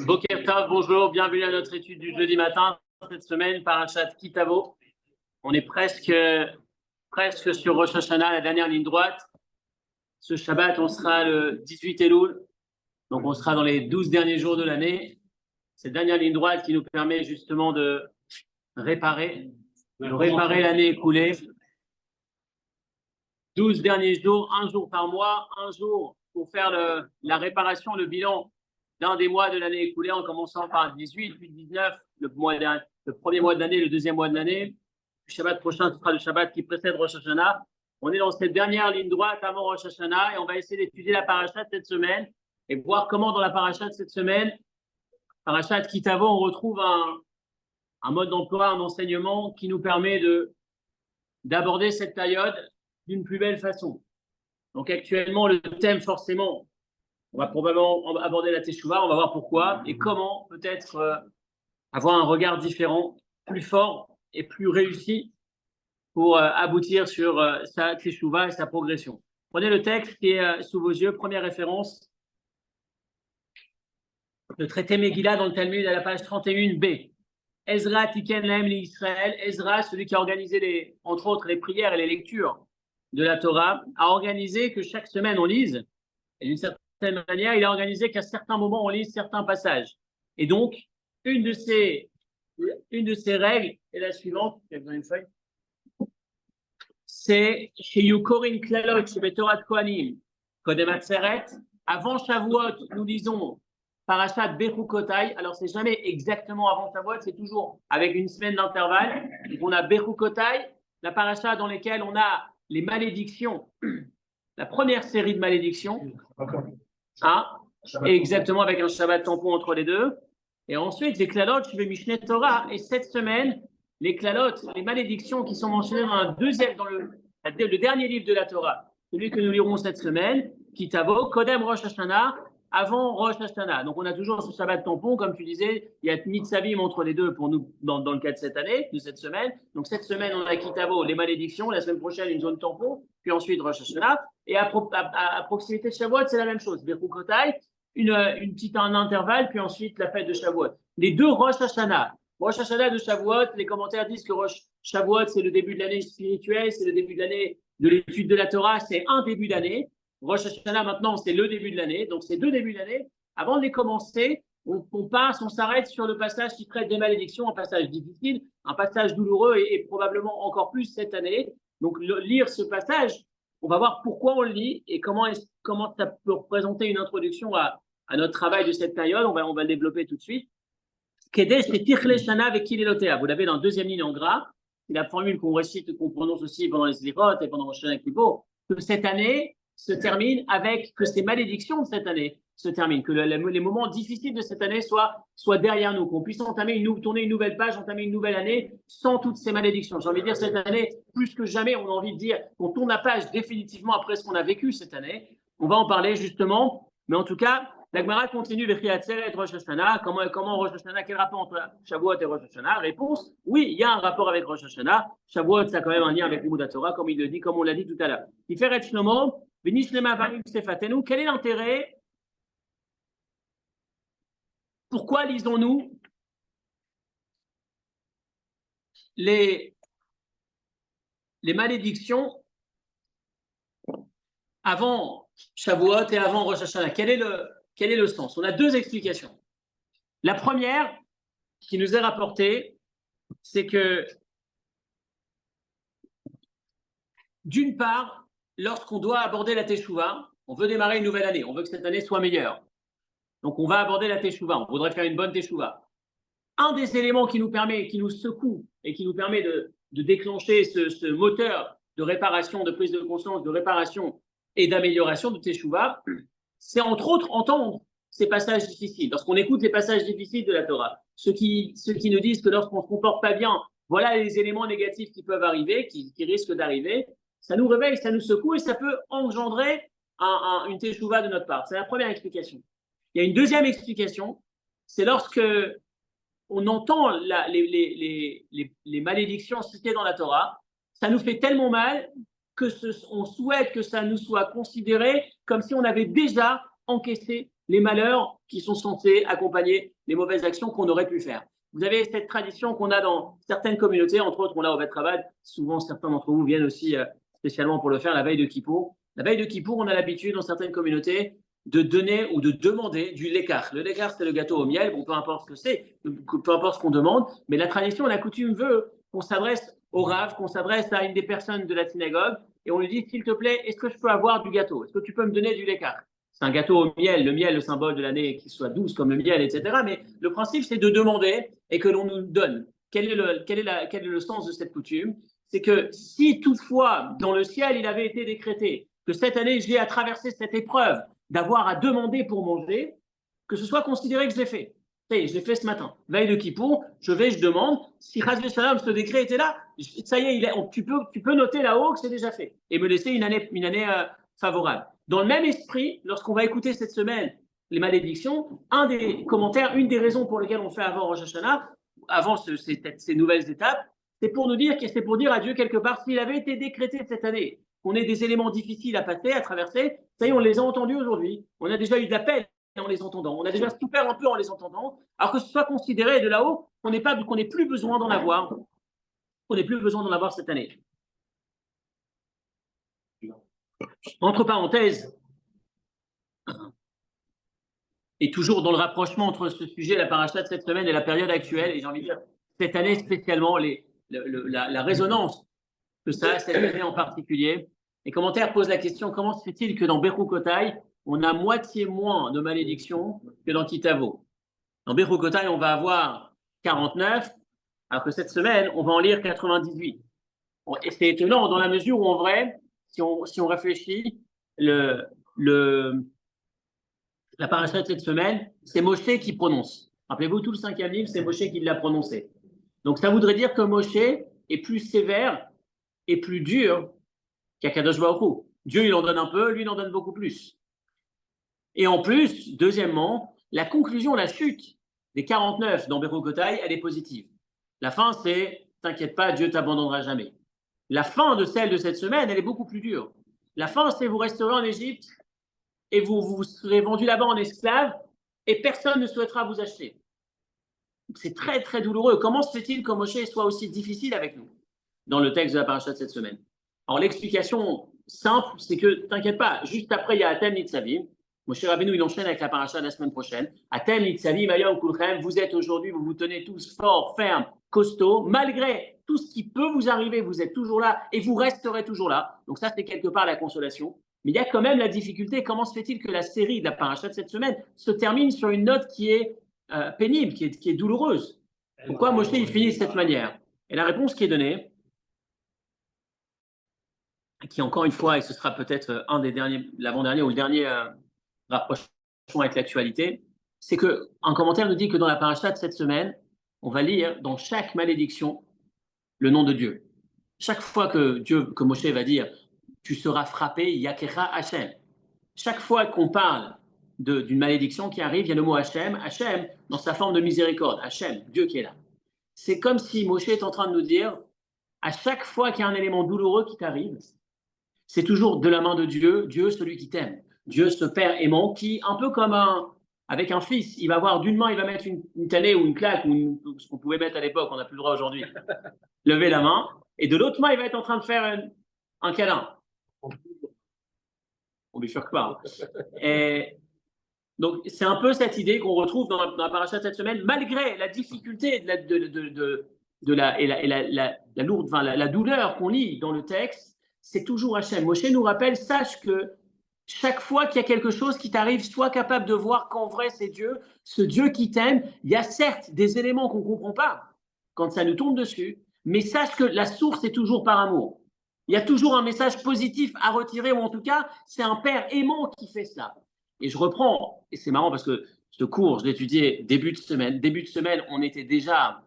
Boker Tov, bonjour, bienvenue à notre étude du jeudi matin. Cette semaine, Parashat Ki Tavo. On est presque sur Rosh Hashanah, la dernière ligne droite. Ce Shabbat, on sera le 18 Elul, donc on sera dans les 12 derniers jours de l'année. Cette dernière ligne droite qui nous permet justement de réparer l'année écoulée. 12 derniers jours, un jour par mois, un jour pour faire la réparation, le bilan d'un des mois de l'année écoulée, en commençant par 18, puis 19, le premier mois de l'année, le deuxième mois de l'année. Le Shabbat prochain, ce sera le Shabbat qui précède Rosh Hashanah. On est dans cette dernière ligne droite avant Rosh Hashanah et on va essayer d'étudier la parashat cette semaine et voir comment dans la parashat de cette semaine, parashat Ki Tavo, on retrouve un mode d'emploi, un enseignement qui nous permet d'aborder cette période d'une plus belle façon. Donc actuellement, le thème forcément, on va probablement aborder la Teshuvah, on va voir pourquoi et comment peut-être avoir un regard différent, plus fort et plus réussi pour aboutir sur sa Teshuvah et sa progression. Prenez le texte qui est sous vos yeux, première référence, le traité Megillah dans le Talmud à la page 31b. Ezra Tiken Lahem l'Israël, Ezra, celui qui a organisé entre autres les prières et les lectures de la Torah, a organisé que chaque semaine on lise, et d'une certaine manière, il a organisé qu'à certains moments on lise certains passages. Et donc, une de ces règles est la suivante, c'est chez Yukorin Klalot, chez Betorat Kohanim, Kodem Atzeret. Avant Shavuot, nous lisons Parashat Bechukotai. Alors, c'est jamais exactement avant Shavuot, c'est toujours avec une semaine d'intervalle. Donc, on a Bechukotai, la parasha dans laquelle on a les malédictions, la première série de malédictions. Exactement, avec un Shabbat tampon entre les deux. Et ensuite, les Klalot, je vais Mishneh Torah. Et cette semaine, les Klalot, les malédictions qui sont mentionnées dans le dernier livre de la Torah, celui que nous lirons cette semaine, Ki Tavo, Kodem Rosh Hashanah, avant Rosh Hashanah. Donc on a toujours ce Shabbat tampon, comme tu disais, il y a Nitzavim entre les deux pour nous dans le cas de cette année, de cette semaine. Donc cette semaine, on a Ki Tavo, les malédictions, la semaine prochaine, une zone tampon, puis ensuite Rosh Hashanah. Et à proximité de Shavuot, c'est la même chose. Bechukotai, un intervalle, puis ensuite la fête de Shavuot. Les deux Rosh Hashanah. Rosh Hashanah de Shavuot, les commentaires disent que Shavuot, c'est le début de l'année spirituelle, c'est le début de l'année de l'étude de la Torah, c'est un début d'année. Rosh Hashanah, maintenant, c'est le début de l'année. Donc, ces deux débuts d'année, avant de les commencer, on s'arrête sur le passage qui traite des malédictions, un passage difficile, un passage douloureux et probablement encore plus cette année. Donc, lire ce passage, on va voir pourquoi on le lit et comment ça peut représenter une introduction à notre travail de cette période. On va le développer tout de suite. Kedesh et Tichle Shana avec Kilelotea. Vous l'avez dans la deuxième ligne en gras. C'est la formule qu'on récite, qu'on prononce aussi pendant les Slichot et pendant Rosh Hashanah Kippour, que cette année se termine avec, que ces malédictions de cette année se terminent, que les moments difficiles de cette année soient derrière nous, qu'on puisse tourner une nouvelle page, entamer une nouvelle année sans toutes ces malédictions. J'ai envie de dire, cette année, plus que jamais, on a envie de dire qu'on tourne la page définitivement après ce qu'on a vécu cette année. On va en parler justement, mais en tout cas, la Gemara continue vers et Rosh Hashanah. Comment Rosh Hashanah, quel rapport entre Shavuot et Rosh Hashanah? Réponse, oui, il y a un rapport avec Rosh Hashanah. Shavuot, ça a quand même un lien avec l'Imoud Torah, comme il le dit, comme on l'a dit tout à l'heure. Tiferet Shlomo, quel est l'intérêt? Pourquoi lisons-nous les malédictions avant Shavuot et avant Rosh Hashanah? Quel est le sens? On a deux explications. La première, qui nous est rapportée, c'est que d'une part, lorsqu'on doit aborder la Teshuvah, on veut démarrer une nouvelle année, on veut que cette année soit meilleure. Donc on va aborder la Teshuvah, on voudrait faire une bonne Teshuvah. Un des éléments qui nous secoue et qui nous permet de déclencher ce moteur de réparation, de prise de conscience, de réparation et d'amélioration de Teshuvah, c'est entre autres entendre ces passages difficiles. Lorsqu'on écoute les passages difficiles de la Torah, ceux qui nous disent que lorsqu'on ne se comporte pas bien, voilà les éléments négatifs qui peuvent arriver, qui risquent d'arriver, ça nous réveille, ça nous secoue et ça peut engendrer une Teshuvah de notre part. C'est la première explication. Il y a une deuxième explication, c'est lorsque on entend les malédictions citées dans la Torah, ça nous fait tellement mal on souhaite que ça nous soit considéré comme si on avait déjà encaissé les malheurs qui sont censés accompagner les mauvaises actions qu'on aurait pu faire. Vous avez cette tradition qu'on a dans certaines communautés, entre autres, on l'a au Bet Rabbad. Souvent, certains d'entre vous viennent aussi spécialement pour le faire la veille de Kippour. La veille de Kippour, on a l'habitude dans certaines communautés de donner ou de demander du lekar. Le lekar, c'est le gâteau au miel. Bon, peu importe ce que c'est, peu importe ce qu'on demande, mais la tradition, la coutume veut qu'on s'adresse au Rav, qu'on s'adresse à une des personnes de la synagogue et on lui dit, s'il te plaît, est-ce que je peux avoir du gâteau? Est-ce que tu peux me donner du lekar? C'est un gâteau au miel, le symbole de l'année, qui soit douce comme le miel, etc. Mais le principe, c'est de demander et que l'on nous donne. Quel est le sens de cette coutume? C'est que si toutefois, dans le ciel, il avait été décrété que cette année, j'ai à traverser cette épreuve d'avoir à demander pour manger, que ce soit considéré que je l'ai fait. Je l'ai fait ce matin. Veille de Kippour, je demande, si Chas Shalom, ce décret était là, ça y est, tu peux noter là-haut que c'est déjà fait et me laisser une année favorable. Dans le même esprit, lorsqu'on va écouter cette semaine les malédictions, un des commentaires, une des raisons pour lesquelles on fait avant Rosh Hashanah, avant ces nouvelles étapes, c'est pour nous dire, c'est pour dire à Dieu quelque part, s'il avait été décrété cette année, qu'on ait des éléments difficiles à passer, à traverser, ça y est, on les a entendus aujourd'hui. On a déjà eu de la peine en les entendant. On a déjà souffert un peu en les entendant, alors que ce soit considéré de là-haut qu'on n'ait plus besoin d'en avoir, qu'on n'ait plus besoin d'en avoir cette année. Entre parenthèses, et toujours dans le rapprochement entre ce sujet, la paracha de cette semaine et la période actuelle, et j'ai envie de dire, cette année spécialement, la résonance que ça a cette année en particulier. Les commentaires posent la question, comment se fait-il que dans Bechukotai, on a moitié moins de malédictions que dans Kitavo? Dans Bechukotai, on va avoir 49, alors que cette semaine, on va en lire 98. Et c'est étonnant dans la mesure où, en vrai, si on réfléchit, la paracha de cette semaine, c'est Moshe qui prononce. Rappelez-vous, tout le 5e livre, c'est Moshe qui l'a prononcé. Donc ça voudrait dire que Moshe est plus sévère et plus dur qu'Akadosh Baruch Hu. Dieu, il en donne un peu, lui, il en donne beaucoup plus. Et en plus, deuxièmement, la conclusion, la chute des 49 dans Bechukotai, elle est positive. La fin, c'est « T'inquiète pas, Dieu t'abandonnera jamais ». La fin de celle de cette semaine, elle est beaucoup plus dure. La fin, c'est vous resterez en Égypte et vous serez vendus là-bas en esclaves et personne ne souhaitera vous acheter. C'est très, très douloureux. Comment se fait-il que Moshe soit aussi difficile avec nous dans le texte de la paracha de cette semaine? Alors, l'explication simple, c'est que, t'inquiète pas, juste après, il y a Atem Nitzavim. Moshe Rabbeinu, il enchaîne avec la paracha de la semaine prochaine. Atem Nitzavim, Ayom Kulchem, vous êtes aujourd'hui, vous vous tenez tous forts, fermes, costauds, malgré tout ce qui peut vous arriver, vous êtes toujours là et vous resterez toujours là. Donc ça, c'est quelque part la consolation. Mais il y a quand même la difficulté. Comment se fait-il que la série de la paracha de cette semaine se termine sur une note qui est pénible, qui est douloureuse? Pourquoi Moshe, il finit de cette manière? Et la réponse qui est donnée, qui encore une fois, et ce sera peut-être un des derniers, l'avant-dernier ou le dernier rapprochement avec l'actualité, c'est qu'un commentaire nous dit que dans la paracha de cette semaine, on va lire dans chaque malédiction le nom de Dieu. Chaque fois que Moshe va dire « tu seras frappé, Yakecha Hashem ». Chaque fois qu'on parle d'une malédiction qui arrive, il y a le mot Hashem, Hashem dans sa forme de miséricorde, Hashem, Dieu qui est là. C'est comme si Moshe est en train de nous dire, à chaque fois qu'il y a un élément douloureux qui t'arrive, c'est toujours de la main de Dieu, Dieu celui qui t'aime, Dieu ce Père aimant qui, un peu comme avec un fils, il va avoir d'une main, il va mettre une tannée ou une claque, ou ce qu'on pouvait mettre à l'époque, on n'a plus le droit aujourd'hui, lever la main, et de l'autre main, il va être en train de faire un câlin. On bifurque pas. Et donc, c'est un peu cette idée qu'on retrouve dans la paracha de cette semaine, malgré la difficulté la douleur qu'on lit dans le texte, c'est toujours Hachem. Moshe nous rappelle, sache que chaque fois qu'il y a quelque chose qui t'arrive, sois capable de voir qu'en vrai, c'est Dieu, ce Dieu qui t'aime. Il y a certes des éléments qu'on ne comprend pas quand ça nous tombe dessus, mais sache que la source est toujours par amour. Il y a toujours un message positif à retirer, ou en tout cas, c'est un père aimant qui fait cela. Et je reprends, et c'est marrant parce que ce cours, je l'ai étudié début de semaine. Début de semaine, on était déjà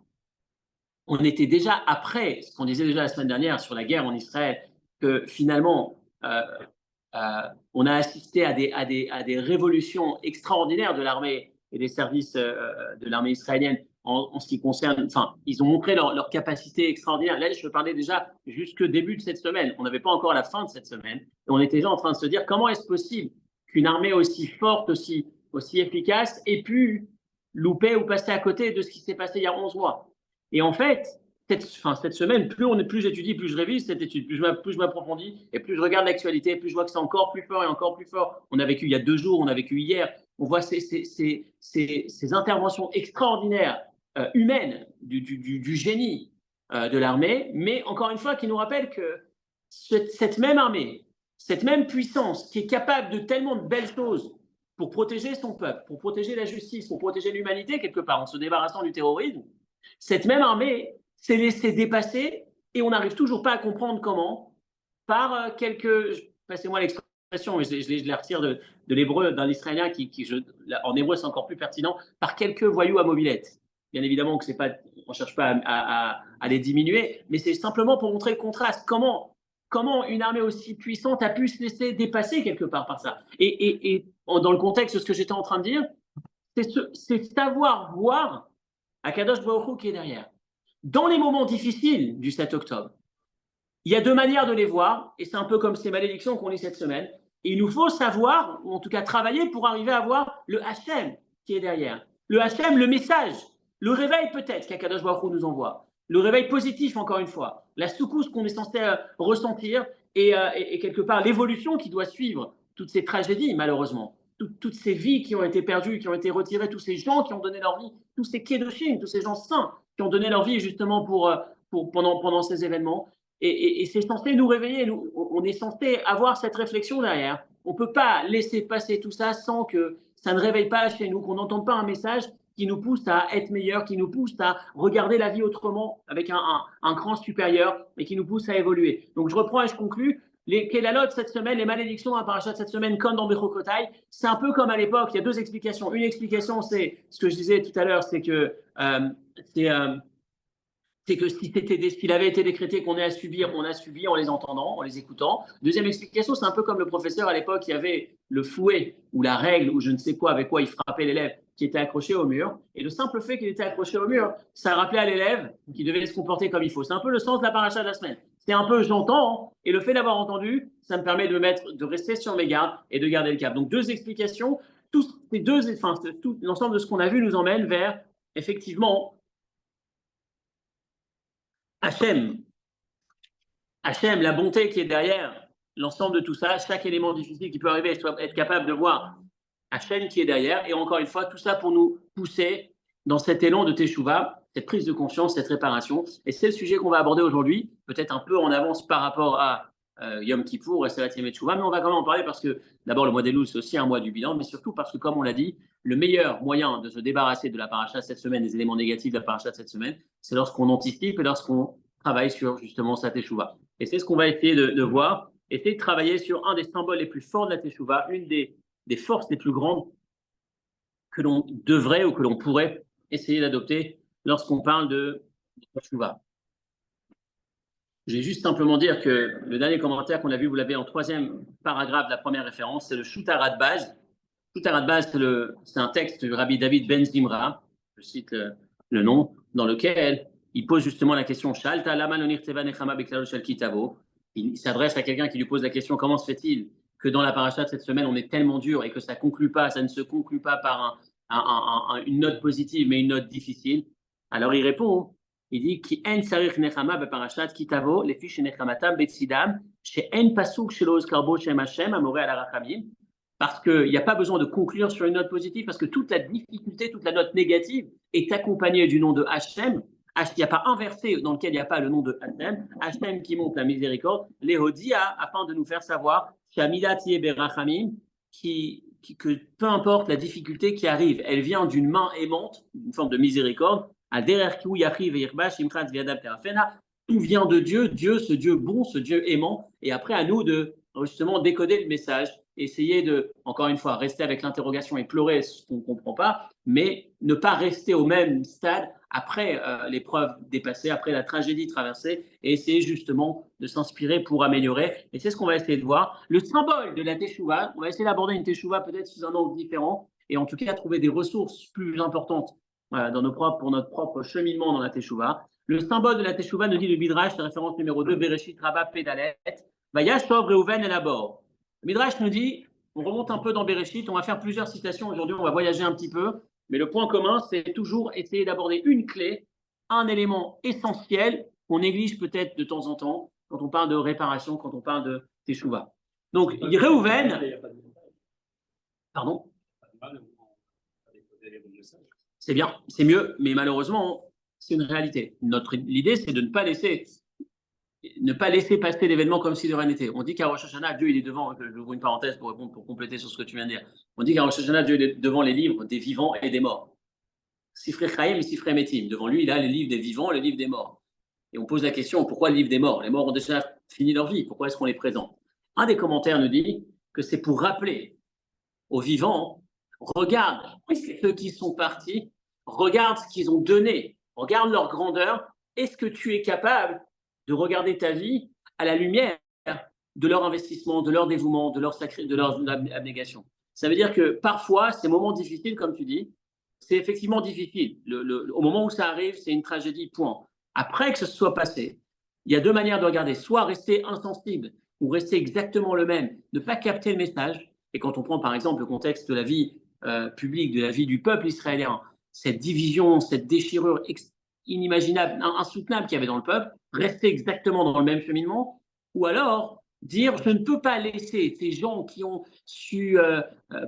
après ce qu'on disait déjà la semaine dernière sur la guerre en Israël, que finalement, on a assisté à des révolutions extraordinaires de l'armée et des services de l'armée israélienne en ce qui concerne, enfin, ils ont montré leur capacité extraordinaire. Là, je parlais déjà jusque début de cette semaine. On n'avait pas encore la fin de cette semaine. Et on était déjà en train de se dire comment est-ce possible qu'une armée aussi forte, aussi aussi efficace ait pu louper ou passer à côté de ce qui s'est passé il y a 11 mois. Et en fait, cette semaine, plus j'étudie, plus je révise cette étude, plus je m'approfondis et plus je regarde l'actualité, plus je vois que c'est encore plus fort et encore plus fort. On a vécu il y a 2 jours, on a vécu hier. On voit ces interventions extraordinaires humaines du génie de l'armée, mais encore une fois, qui nous rappelle que cette même armée, cette même puissance qui est capable de tellement de belles choses pour protéger son peuple, pour protéger la justice, pour protéger l'humanité quelque part en se débarrassant du terrorisme, cette même armée s'est laissée dépasser et on n'arrive toujours pas à comprendre comment, par quelques, passez-moi l'expression, mais je la retire de l'hébreu, d'un israélien en hébreu c'est encore plus pertinent, par quelques voyous à mobilette. Bien évidemment que c'est pas, on ne cherche pas à les diminuer, mais c'est simplement pour montrer le contraste. Comment une armée aussi puissante a pu se laisser dépasser quelque part par ça. Et dans le contexte de ce que j'étais en train de dire, c'est savoir voir Akadosh Baruch Hu qui est derrière. Dans les moments difficiles du 7 octobre, il y a 2 manières de les voir, et c'est un peu comme ces malédictions qu'on lit cette semaine. Et il nous faut savoir, ou en tout cas travailler pour arriver à voir le Hachem qui est derrière. Le Hachem, le message, le réveil peut-être qu'Akadosh Baruch Hu nous envoie. Le réveil positif, encore une fois. La secousse qu'on est censé ressentir et quelque part l'évolution qui doit suivre toutes ces tragédies, malheureusement. Toutes ces vies qui ont été perdues, qui ont été retirées, tous ces gens qui ont donné leur vie, tous ces kedoshim, tous ces gens saints qui ont donné leur vie justement pendant ces événements. Et c'est censé nous réveiller. On est censé avoir cette réflexion derrière. On ne peut pas laisser passer tout ça sans que ça ne réveille pas chez nous, qu'on n'entende pas un message qui nous pousse à être meilleur, qui nous pousse à regarder la vie autrement, avec un cran supérieur, et qui nous pousse à évoluer. Donc je reprends et je conclus. Les Kélalot cette semaine, les malédictions à Parashat cette semaine, comme dans Bechokotai, c'est un peu comme à l'époque. Il y a 2 explications. Une explication, c'est ce que je disais tout à l'heure, c'est que s'il avait été décrété qu'on ait à subir, on a subi en les entendant, en les écoutant. Deuxième explication, c'est un peu comme le professeur à l'époque, il y avait le fouet ou la règle ou je ne sais quoi avec quoi il frappait l'élève qui était accroché au mur. Et le simple fait qu'il était accroché au mur, ça rappelait à l'élève qu'il devait se comporter comme il faut. C'est un peu le sens de la paracha de la semaine. C'est un peu j'entends, et le fait d'avoir entendu, ça me permet de rester sur mes gardes et de garder le cap. Donc 2 explications, tout l'ensemble de ce qu'on a vu nous emmène vers effectivement Hachem, la bonté qui est derrière l'ensemble de tout ça, chaque élément difficile qui peut arriver, être capable de voir Hachem qui est derrière. Et encore une fois, tout ça pour nous pousser dans cet élan de Teshuvah, cette prise de conscience, cette réparation. Et c'est le sujet qu'on va aborder aujourd'hui, peut-être un peu en avance par rapport à Yom Kippour et Salat Yom Teshuvah, mais on va quand même en parler parce que d'abord le mois d'Elul c'est aussi un mois du bilan, mais surtout parce que comme on l'a dit, le meilleur moyen de se débarrasser de la paracha cette semaine, des éléments négatifs de la paracha cette semaine, c'est lorsqu'on anticipe et lorsqu'on travaille sur justement sa Teshuvah. Et c'est ce qu'on va essayer de voir, essayer de travailler sur un des symboles les plus forts de la Teshuvah, une des forces les plus grandes que l'on devrait ou que l'on pourrait essayer d'adopter lorsqu'on parle de Teshuvah. Je vais juste simplement dire que le dernier commentaire qu'on a vu, vous l'avez en 3e paragraphe de la première référence, c'est le Shoutar Baz. Shoutar Baz, c'est un texte du Rabbi David Ben Zimra, je cite le nom, dans lequel il pose justement la question Shalta lama lo nirteva nechama beklalo shel kitavo. Il s'adresse à quelqu'un qui lui pose la question comment se fait-il que dans la paracha de cette semaine on est tellement dur et que ça ne se conclut pas par une note positive mais une note difficile. Alors il répond. Il dit qui en sarich nechama beparashat kitavo lefi shenechamatam betsidam she'en pasuk shelo oskarbo shem Hashem amoré ala rachamim. Parce qu'il n'y a pas besoin de conclure sur une note positive, parce que toute la difficulté, toute la note négative est accompagnée du nom de Hachem. Il n'y a pas un verset dans lequel il n'y a pas le nom de Hachem. Hachem qui montre la miséricorde, Léhodia, afin de nous faire savoir, Shamidat Yeberachamim, que peu importe la difficulté qui arrive, elle vient d'une main aimante, une forme de miséricorde. Tout vient de Dieu, ce Dieu bon, ce Dieu aimant. Et après, à nous de justement décoder le message, essayer de, encore une fois, rester avec l'interrogation et pleurer ce qu'on ne comprend pas, mais ne pas rester au même stade après l'épreuve dépassée, après la tragédie traversée, et essayer justement de s'inspirer pour améliorer. Et c'est ce qu'on va essayer de voir. Le symbole de la Teshuvah, on va essayer d'aborder une Teshuvah peut-être sous un angle différent, et en tout cas trouver des ressources plus importantes pour notre propre cheminement dans la Teshuvah. Le symbole de la Teshuvah nous dit le Midrash, la référence numéro 2, Bereshit Rabba Pedalet, Vayashov Reuven El Abor. Le Midrash nous dit On remonte un peu dans Bereshit, on va faire plusieurs citations aujourd'hui, on va voyager un petit peu, mais le point commun, c'est toujours essayer d'aborder une clé, un élément essentiel qu'on néglige peut-être de temps en temps quand on parle de réparation, quand on parle de Teshuvah. Donc, Réhouven, pardon, c'est bien, c'est mieux, mais malheureusement, c'est une réalité. L'idée, c'est de ne pas laisser passer l'événement comme si de rien n'était. On dit qu'à Rosh Hashanah, Dieu il est devant, j'ouvre une parenthèse pour répondre, pour compléter sur ce que tu viens de dire. On dit qu'à Rosh Hashanah, Dieu est devant les livres des vivants et des morts. Sifrei Chaim et Sifrei Metim. Devant lui, il a les livres des vivants et les livres des morts. Et on pose la question, pourquoi le livre des morts? Les morts ont déjà fini leur vie, pourquoi est-ce qu'on les présente? Un des commentaires nous dit que c'est pour rappeler aux vivants, regarde ceux qui sont partis, regarde ce qu'ils ont donné, regarde leur grandeur. Est-ce que tu es capable de regarder ta vie à la lumière de leur investissement, de leur dévouement, de leur abnégation? Ça veut dire que parfois, ces moments difficiles, comme tu dis, c'est effectivement difficile. Au moment où ça arrive, c'est une tragédie, point. Après que ce soit passé, il y a deux manières de regarder. Soit rester insensible ou rester exactement le même, ne pas capter le message. Et quand on prend par exemple le contexte de la vie publique, de la vie du peuple israélien, cette division, cette déchirure inimaginable, insoutenable qu'il y avait dans le peuple, rester exactement dans le même cheminement, ou alors dire je ne peux pas laisser ces gens qui ont su,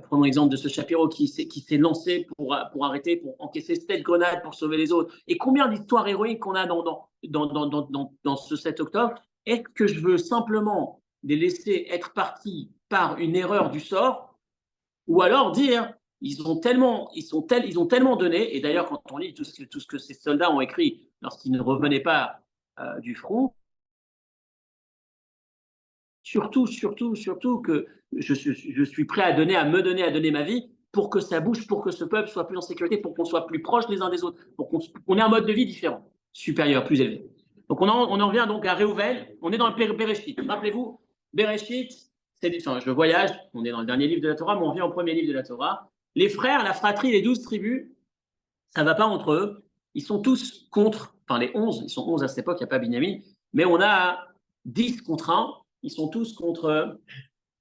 prenons l'exemple de ce Shapiro qui s'est lancé pour arrêter, pour encaisser cette grenade pour sauver les autres. Et combien d'histoires héroïques qu'on a dans ce 7 octobre? Est-ce que je veux simplement les laisser être partis par une erreur du sort, ou alors dire ils ont tellement donné, et d'ailleurs quand on lit tout ce que ces soldats ont écrit lorsqu'ils ne revenaient pas du front, surtout que je suis prêt à me donner ma vie pour que ça bouge, pour que ce peuple soit plus en sécurité, pour qu'on soit plus proche les uns des autres, pour qu'on ait un mode de vie différent, supérieur, plus élevé. Donc on en revient donc à Réhouven, on est dans le Bereshit. Rappelez-vous, Bereshit, je voyage, on est dans le dernier livre de la Torah, mais on revient au premier livre de la Torah. Les frères, la fratrie, les 12 tribus, ça ne va pas entre eux. Ils sont tous contre, enfin les 11, ils sont 11 à cette époque, il n'y a pas Binyamin, mais on a 10 contre 1, ils sont tous contre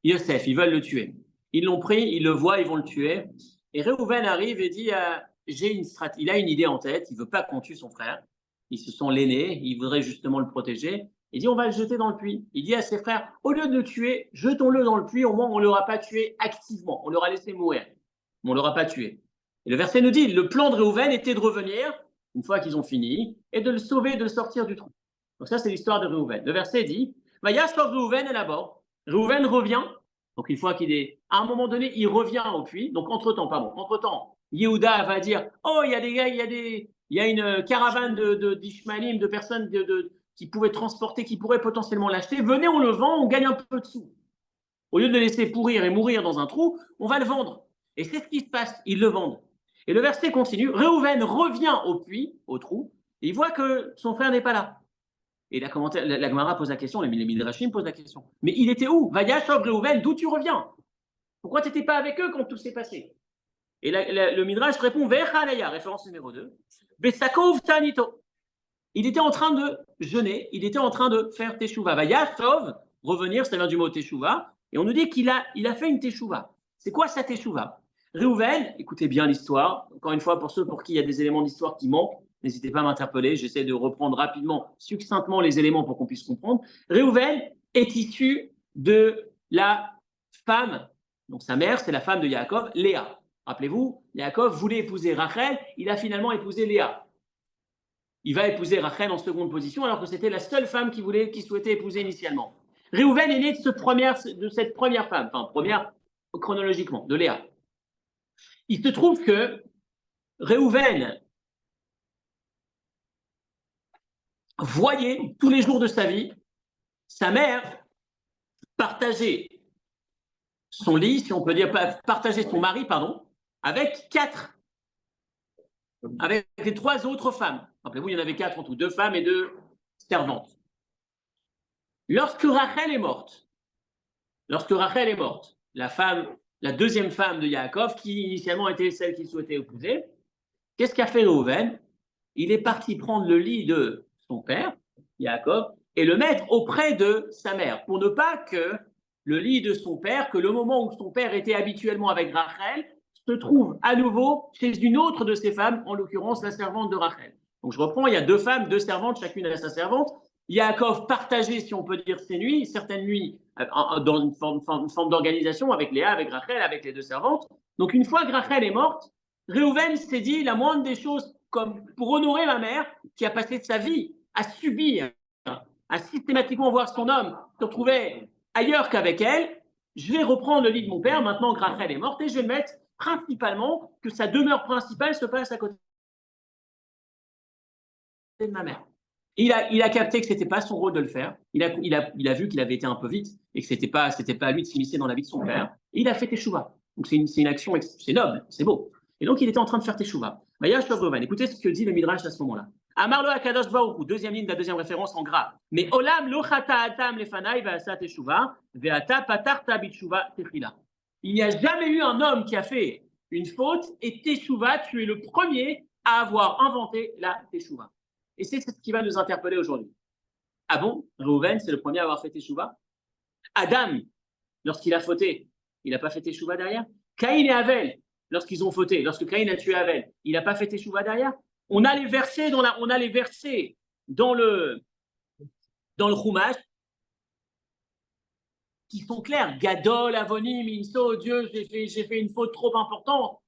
Yosef, ils veulent le tuer. Ils l'ont pris, ils le voient, ils vont le tuer. Et Réhouven arrive et dit, il a une idée en tête, il ne veut pas qu'on tue son frère. Ils se sont l'aîné, il voudrait justement le protéger. Il dit, on va le jeter dans le puits. Il dit à ses frères, au lieu de le tuer, jetons-le dans le puits, au moins on ne l'aura pas tué activement, on l'aura laissé mourir, mais on ne l'aura pas tué. Et le verset nous dit, le plan de Réhouven était de revenir, une fois qu'ils ont fini, et de le sauver, de le sortir du trou. Donc ça, c'est l'histoire de Réhouven. Le verset dit, Vayashov Réhouven est là-bas. Réhouven revient, donc une fois qu'il est, à un moment donné, il revient au puits, donc entre-temps, Yehuda va dire, oh, il y a une caravane d'Ishmaélim, de personnes qui pouvaient transporter, qui pourraient potentiellement l'acheter, venez, on le vend, on gagne un peu de sous. Au lieu de le laisser pourrir et mourir dans un trou, on va le vendre. Et c'est ce qui se passe, ils le vendent. Et le verset continue, Réhouven revient au puits, au trou, et il voit que son frère n'est pas là. Et la Gemara pose la question, les Midrashim posent la question. Mais il était où? Vayashov Réhouven, d'où tu reviens? Pourquoi tu n'étais pas avec eux quand tout s'est passé? Et le Midrash répond, Ve'echalaya, référence numéro 2, Besakov Tanito. Il était en train de jeûner, il était en train de faire Teshuvah. Vayashov, revenir, ça vient du mot Teshuvah, et on nous dit qu'il a fait une Teshuvah. C'est quoi sa Teshuvah? Réhouven, écoutez bien l'histoire, encore une fois, pour ceux pour qui il y a des éléments d'histoire qui manquent, n'hésitez pas à m'interpeller, j'essaie de reprendre rapidement, succinctement les éléments pour qu'on puisse comprendre. Réhouven est issu de la femme, donc sa mère, c'est la femme de Yaakov, Léa. Rappelez-vous, Yaakov voulait épouser Rachel, il a finalement épousé Léa. Il va épouser Rachel en seconde position, alors que c'était la seule femme qu'il souhaitait épouser initialement. Réhouven est né de cette première femme, enfin première chronologiquement, de Léa. Il se trouve que Réhouven voyait tous les jours de sa vie sa mère partager son lit, si on peut dire, partager son mari, pardon, avec les 3 autres femmes. Rappelez-vous, il y en avait 4 en tout, 2 femmes et 2 servantes. Lorsque Rachel est morte, la deuxième femme de Yaakov, qui initialement était celle qu'il souhaitait épouser, qu'est-ce qu'a fait Réhouven? Il est parti prendre le lit de son père, Yaakov, et le mettre auprès de sa mère, pour ne pas que le lit de son père, que le moment où son père était habituellement avec Rachel, se trouve à nouveau chez une autre de ses femmes, en l'occurrence la servante de Rachel. Donc je reprends, il y a deux femmes, deux servantes, chacune a sa servante. Yaakov partageait, si on peut dire, ses nuits, certaines nuits dans une forme d'organisation avec Léa, avec Rachel, avec les deux servantes. Donc une fois que Rachel est morte, Réhouven s'est dit la moindre des choses, comme pour honorer ma mère, qui a passé sa vie à subir, à systématiquement voir son homme se retrouver ailleurs qu'avec elle, je vais reprendre le lit de mon père maintenant que Rachel est morte et je vais mettre principalement que sa demeure principale se passe à côté de ma mère. Il a capté que ce n'était pas son rôle de le faire. Il a vu qu'il avait été un peu vite et que ce n'était pas à lui de s'immiscer dans la vie de son père. Et il a fait teshuva. Donc c'est une action, c'est noble, c'est beau. Et donc il était en train de faire teshuva. Écoutez ce que dit le Midrash à ce moment-là. Amarlo Akadosh Baruch, deuxième ligne de la deuxième référence en gras. Mais Olam lo chata atam lefanai ve'asa teshuva ve'ata patarta bitshuva techila. Il n'y a jamais eu un homme qui a fait une faute et teshuva, tu es le premier à avoir inventé la teshuva. Et c'est ce qui va nous interpeller aujourd'hui. Ah bon, Réhouven, c'est le premier à avoir fait teshuva? Adam, lorsqu'il a fauté, il n'a pas fait teshuva derrière? Caïn et Avel, lorsqu'ils ont fauté, lorsque Caïn a tué Avel, il n'a pas fait teshuva derrière? On a les versets dans le Chumash qui sont clairs. Gadol, Avonim, Inso, Dieu, j'ai fait une faute trop importante.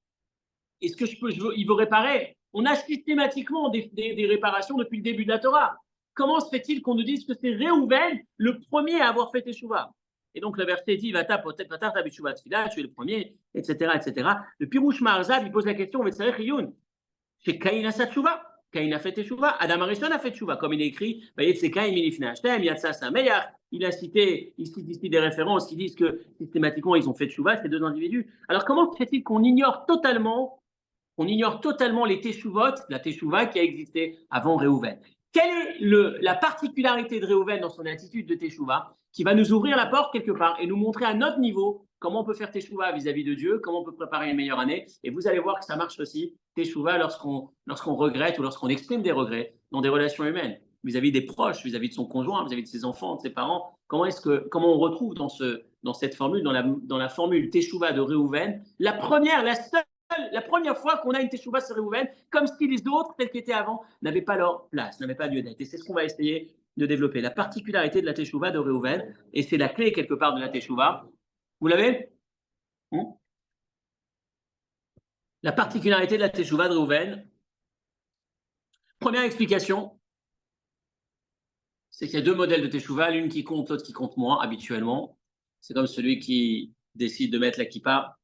Est-ce que il veut réparer? On a systématiquement des réparations depuis le début de la Torah. Comment se fait-il qu'on nous dise que c'est Réhouven le premier à avoir fait teshuva? Et donc le verset dit, tu es le premier, etc., etc. Le Pirouche Maharzab, il pose la question, c'est Caïn a sa teshuva. Caïn a fait teshuva. Adam Arishon a fait teshuva. Comme il est écrit, il cite ici des références qui disent que systématiquement ils ont fait teshuva, ces deux individus. Alors comment se fait-il qu'on ignore totalement les teshuvot, la teshuva qui a existé avant Réhouven? Quelle est la particularité de Réhouven dans son attitude de teshuva qui va nous ouvrir la porte quelque part et nous montrer à notre niveau comment on peut faire teshuva vis-à-vis de Dieu, comment on peut préparer une meilleure année. Et vous allez voir que ça marche aussi, teshuva, lorsqu'on regrette ou lorsqu'on exprime des regrets dans des relations humaines, vis-à-vis des proches, vis-à-vis de son conjoint, vis-à-vis de ses enfants, de ses parents. Comment on retrouve dans cette formule, dans la formule teshuva de Réhouven, la première fois qu'on a une teshuva sur Réhouven, comme si les autres, tels qu'ils étaient avant, n'avaient pas leur place, n'avaient pas lieu d'être. Et c'est ce qu'on va essayer de développer, la particularité de la teshuva de Réhouven, et c'est la clé quelque part de la teshuva. Vous l'avez? La particularité de la teshuva de Réhouven. Première explication, c'est qu'il y a deux modèles de teshuva, l'une qui compte, l'autre qui compte moins habituellement. C'est comme celui qui décide de mettre la kippa.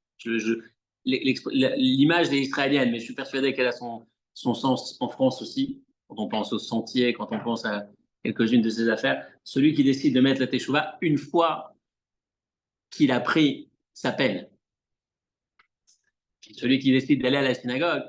L'image est israélienne, mais je suis persuadé qu'elle a son sens en France aussi. Quand on pense au sentier, quand on pense à quelques-unes de ses affaires, celui qui décide de mettre la teshuva une fois qu'il a pris sa peine. Celui qui décide d'aller à la synagogue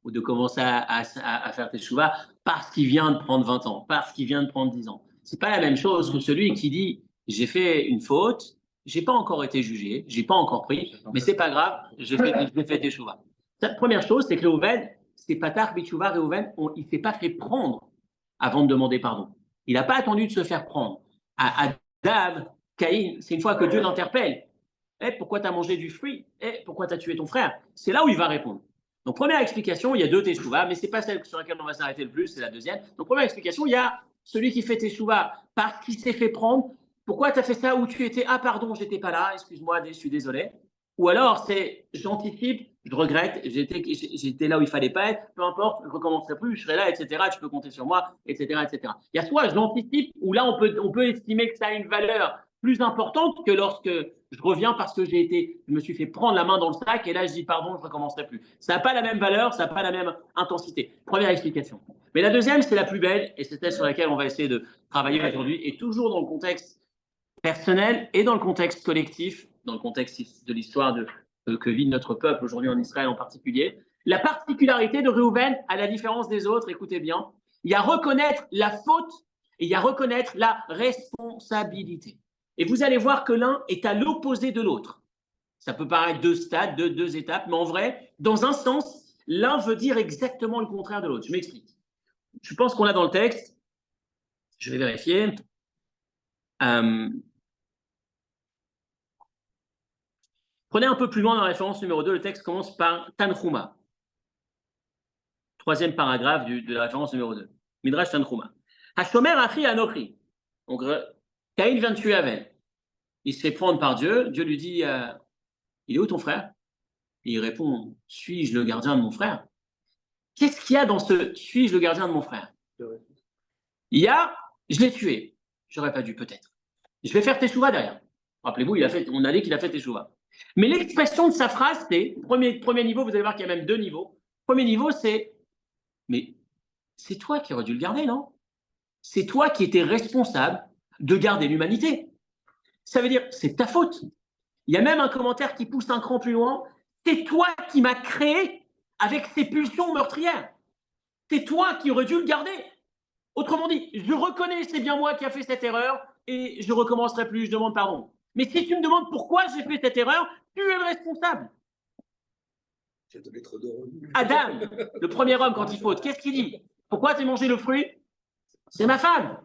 ou de commencer à faire teshuva parce qu'il vient de prendre 20 ans, parce qu'il vient de prendre 10 ans. C'est pas la même chose que celui qui dit j'ai fait une faute, j'ai pas encore été jugé, j'ai pas encore pris, mais c'est pas grave, j'ai fait teshuva. La première chose, c'est que Réhouven, c'est patar bitshuva, Réhouven, il s'est pas fait prendre avant de demander pardon. Il n'a pas attendu de se faire prendre. À Adam, Caïn, c'est une fois que Dieu l'interpelle. Pourquoi tu as mangé du fruit? Pourquoi tu as tué ton frère? C'est là où il va répondre. Donc, première explication, il y a deux teshuva, mais ce n'est pas celle sur laquelle on va s'arrêter le plus, c'est la deuxième. Donc, première explication, il y a celui qui fait teshuva parce qu'il s'est fait prendre. Pourquoi tu as fait ça? Où tu étais? Ah, pardon, j'étais pas là, excuse-moi, je suis désolé. Ou alors, c'est j'anticipe, je regrette, j'étais là où il fallait pas être, peu importe, je ne recommencerai plus, je serai là, etc. Tu peux compter sur moi, etc. etc. Il y a soit j'anticipe, où là, on peut estimer que ça a une valeur plus importante que lorsque je reviens parce que je me suis fait prendre la main dans le sac et là, je dis pardon, je ne recommencerai plus. Ça n'a pas la même valeur, ça n'a pas la même intensité. Première explication. Mais la deuxième, c'est la plus belle et c'est celle sur laquelle on va essayer de travailler aujourd'hui et toujours dans le contexte personnel et dans le contexte collectif, dans le contexte de l'histoire que vit notre peuple aujourd'hui en Israël en particulier. La particularité de Réhouven, à la différence des autres, écoutez bien, il y a reconnaître la faute et il y a reconnaître la responsabilité. Et vous allez voir que l'un est à l'opposé de l'autre. Ça peut paraître deux stades, deux étapes, mais en vrai, dans un sens, l'un veut dire exactement le contraire de l'autre. Je m'explique. Je pense qu'on l'a dans le texte. Je vais vérifier. Prenez un peu plus loin dans la référence numéro 2, le texte commence par Tanchuma. Troisième paragraphe de la référence numéro 2. Midrash Tanchuma. Hashomer Achi Anochi. Donc, Caïn vient de tuer Abel. Il se fait prendre par Dieu. Dieu lui dit il est où ton frère? Et il répond suis-je le gardien de mon frère? Qu'est-ce qu'il y a dans ce suis-je le gardien de mon frère? Il y a je l'ai tué. J'aurais pas dû, peut-être. Je vais faire teshuva derrière. Rappelez-vous, on a dit qu'il a fait teshuva. Mais l'expression de sa phrase, c'est premier niveau, vous allez voir qu'il y a même 2 niveaux. Premier niveau, c'est mais c'est toi qui aurais dû le garder, non? C'est toi qui étais responsable de garder l'humanité. Ça veut dire, c'est ta faute. Il y a même un commentaire qui pousse un cran plus loin. C'est toi qui m'as créé avec ces pulsions meurtrières. C'est toi qui aurais dû le garder. Autrement dit, je reconnais, c'est bien moi qui a fait cette erreur et je ne recommencerai plus, je demande pardon. Mais si tu me demandes pourquoi j'ai fait cette erreur, tu es le responsable. Adam, le premier homme, quand il faute, qu'est-ce qu'il dit? Pourquoi tu as mangé le fruit? C'est ma femme.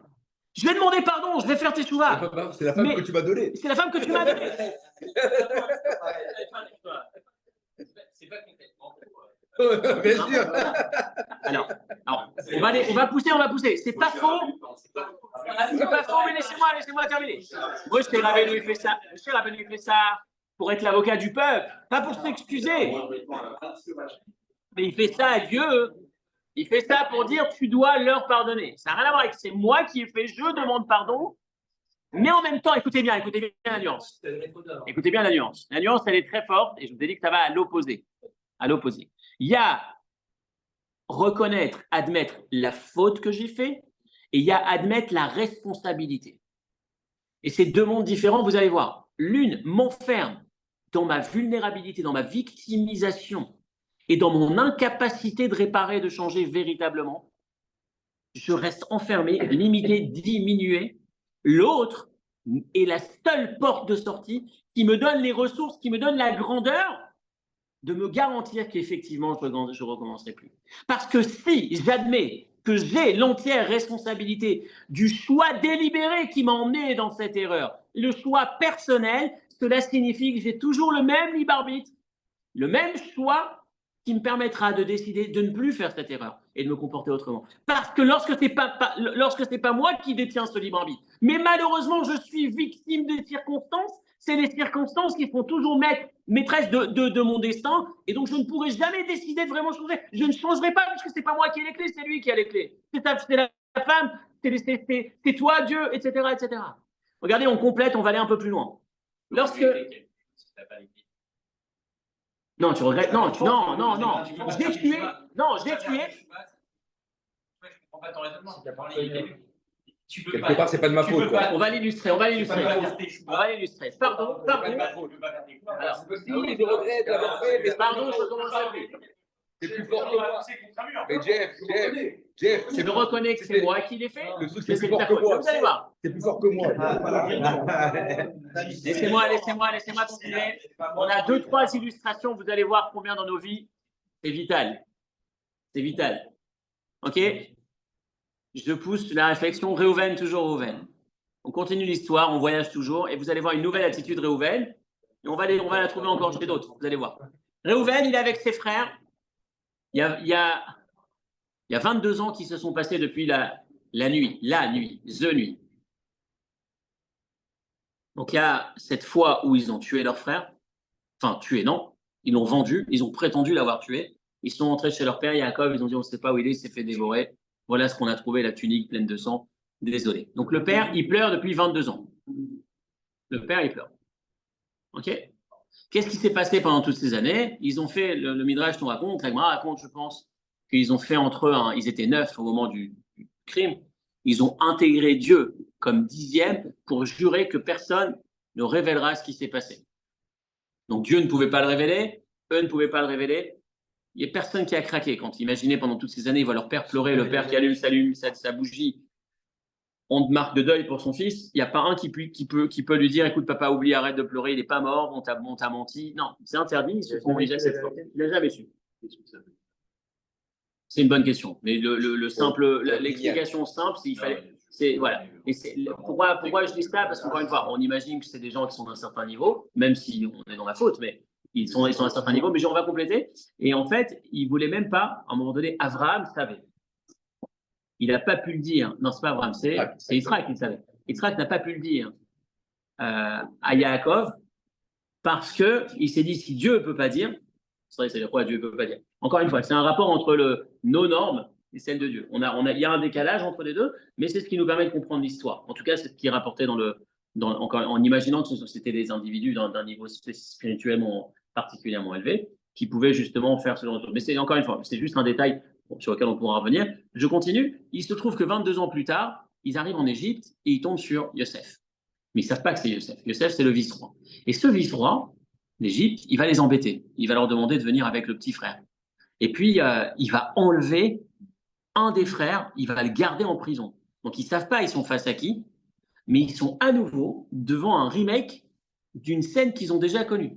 Je vais demander pardon, je vais faire tes chouvas. C'est la femme que tu m'as donnée. C'est la femme que tu m'as donnée. C'est pas complètement. Bien sûr. Alors, on va pousser. C'est pas faux. C'est pas faux, mais laissez-moi terminer. Moi, Moshe Rabbeinu, il fait ça pour être l'avocat du peuple, pas pour s'excuser. Mais il fait ça à Dieu. Il fait ça pour dire tu dois leur pardonner. Ça n'a rien à voir avec c'est moi qui ai fait, je demande pardon. Mais en même temps, écoutez bien la nuance. Écoutez bien la nuance. La nuance, elle est très forte et je vous ai dit que ça va à l'opposé. À l'opposé. Il y a reconnaître, admettre la faute que j'ai fait et il y a admettre la responsabilité. Et c'est 2 mondes différents, vous allez voir. L'une m'enferme dans ma vulnérabilité, dans ma victimisation et dans mon incapacité de réparer, de changer véritablement. Je reste enfermé, limité, diminué. L'autre est la seule porte de sortie qui me donne les ressources, qui me donne la grandeur de me garantir qu'effectivement, je ne recommencerai plus. Parce que si j'admets que j'ai l'entière responsabilité du choix délibéré qui m'a emmené dans cette erreur, le choix personnel, cela signifie que j'ai toujours le même libre arbitre, le même choix qui me permettra de décider de ne plus faire cette erreur et de me comporter autrement. Parce que lorsque c'est pas moi qui détiens ce libre arbitre, mais malheureusement je suis victime des circonstances, c'est les circonstances qui seront toujours maîtresses de mon destin, et donc je ne pourrai jamais décider de vraiment changer. Je ne changerai pas parce que c'est pas moi qui ai les clés, c'est lui qui a les clés. C'est la femme, c'est toi Dieu, etc., etc. Regardez, on complète, on va aller un peu plus loin. Lorsque non, tu regrettes. Non. J'ai tué. Je comprends pas ton raisonnement. Quelque part, c'est pas de ma faute. On va l'illustrer. Pardon. Alors, si je regrette d'avoir fait, mais pardon, je commence à faire. C'est plus fort que moi. Mais Jeff, je reconnais que c'est moi qui l'ai fait. Le truc, c'est plus fort que moi. Vous allez voir. C'est plus fort que moi. Laissez-moi continuer. On a 2-3 illustrations. Vous allez voir combien dans nos vies, c'est vital. C'est vital. OK? Je pousse la réflexion. Réhouven, toujours Réhouven. On continue l'histoire, on voyage toujours. Et vous allez voir une nouvelle attitude Réhouven. Et on va la trouver encore chez d'autres. Vous allez voir. Réhouven, il est avec ses frères. Il y a 22 ans qui se sont passés depuis la nuit. Donc il y a cette fois où ils ont tué leur frère. Enfin, tué, non. Ils l'ont vendu. Ils ont prétendu l'avoir tué. Ils sont entrés chez leur père, Yaakov. Ils ont dit, on ne sait pas où il s'est fait dévorer. Voilà ce qu'on a trouvé, la tunique pleine de sang. Désolé. Donc le père, il pleure depuis 22 ans. Le père, il pleure. OK? Qu'est-ce qui s'est passé pendant toutes ces années? Ils ont fait, le Midrash nous raconte, la Gemara raconte, je pense, qu'ils ont fait entre eux, ils étaient 9 au moment du crime, ils ont intégré Dieu comme 10e pour jurer que personne ne révélera ce qui s'est passé. Donc Dieu ne pouvait pas le révéler, eux ne pouvaient pas le révéler. Il n'y a personne qui a craqué. Quand imaginez pendant toutes ces années, il voit leur père pleurer, le père qui allume sa bougie, on marque de deuil pour son fils, il n'y a pas un qui peut lui dire écoute papa, oublie, arrête de pleurer, il n'est pas mort, on t'a menti. Non, c'est interdit, il n'a jamais su. C'est une bonne question. Mais l'explication simple, c'est qu'il fallait. Voilà. Et pourquoi je dis ça? Parce qu'encore une fois, on imagine que c'est des gens qui sont d'un certain niveau, même si on est dans la faute, mais ils sont à un certain niveau. Mais on va compléter. Et en fait, ils ne voulaient même pas, à un moment donné, Abraham savait. Il n'a pas pu le dire. Non, c'est pas Abraham, c'est Yitzhak qui le savait. Yitzhak n'a pas pu le dire à Yaakov parce qu'il s'est dit, si Dieu ne peut pas dire, c'est vrai, c'est quoi Dieu ne peut pas dire. Encore une fois, c'est un rapport entre nos normes et celles de Dieu. Il y a un décalage entre les deux, mais c'est ce qui nous permet de comprendre l'histoire. En tout cas, c'est ce qui est rapporté en imaginant que c'était des individus d'un niveau spirituellement particulièrement élevé qui pouvaient justement faire ce genre de choses. Mais c'est encore une fois, c'est juste un détail sur lequel on pourra revenir. Je continue. Il se trouve que 22 ans plus tard, ils arrivent en Égypte et ils tombent sur Yosef. Mais ils ne savent pas que c'est Yosef. Yosef, c'est le vice-roi. Et ce vice-roi d'Égypte, il va les embêter. Il va leur demander de venir avec le petit frère. Et puis, il va enlever un des frères, il va le garder en prison. Donc, ils ne savent pas, ils sont face à qui, mais ils sont à nouveau devant un remake d'une scène qu'ils ont déjà connue.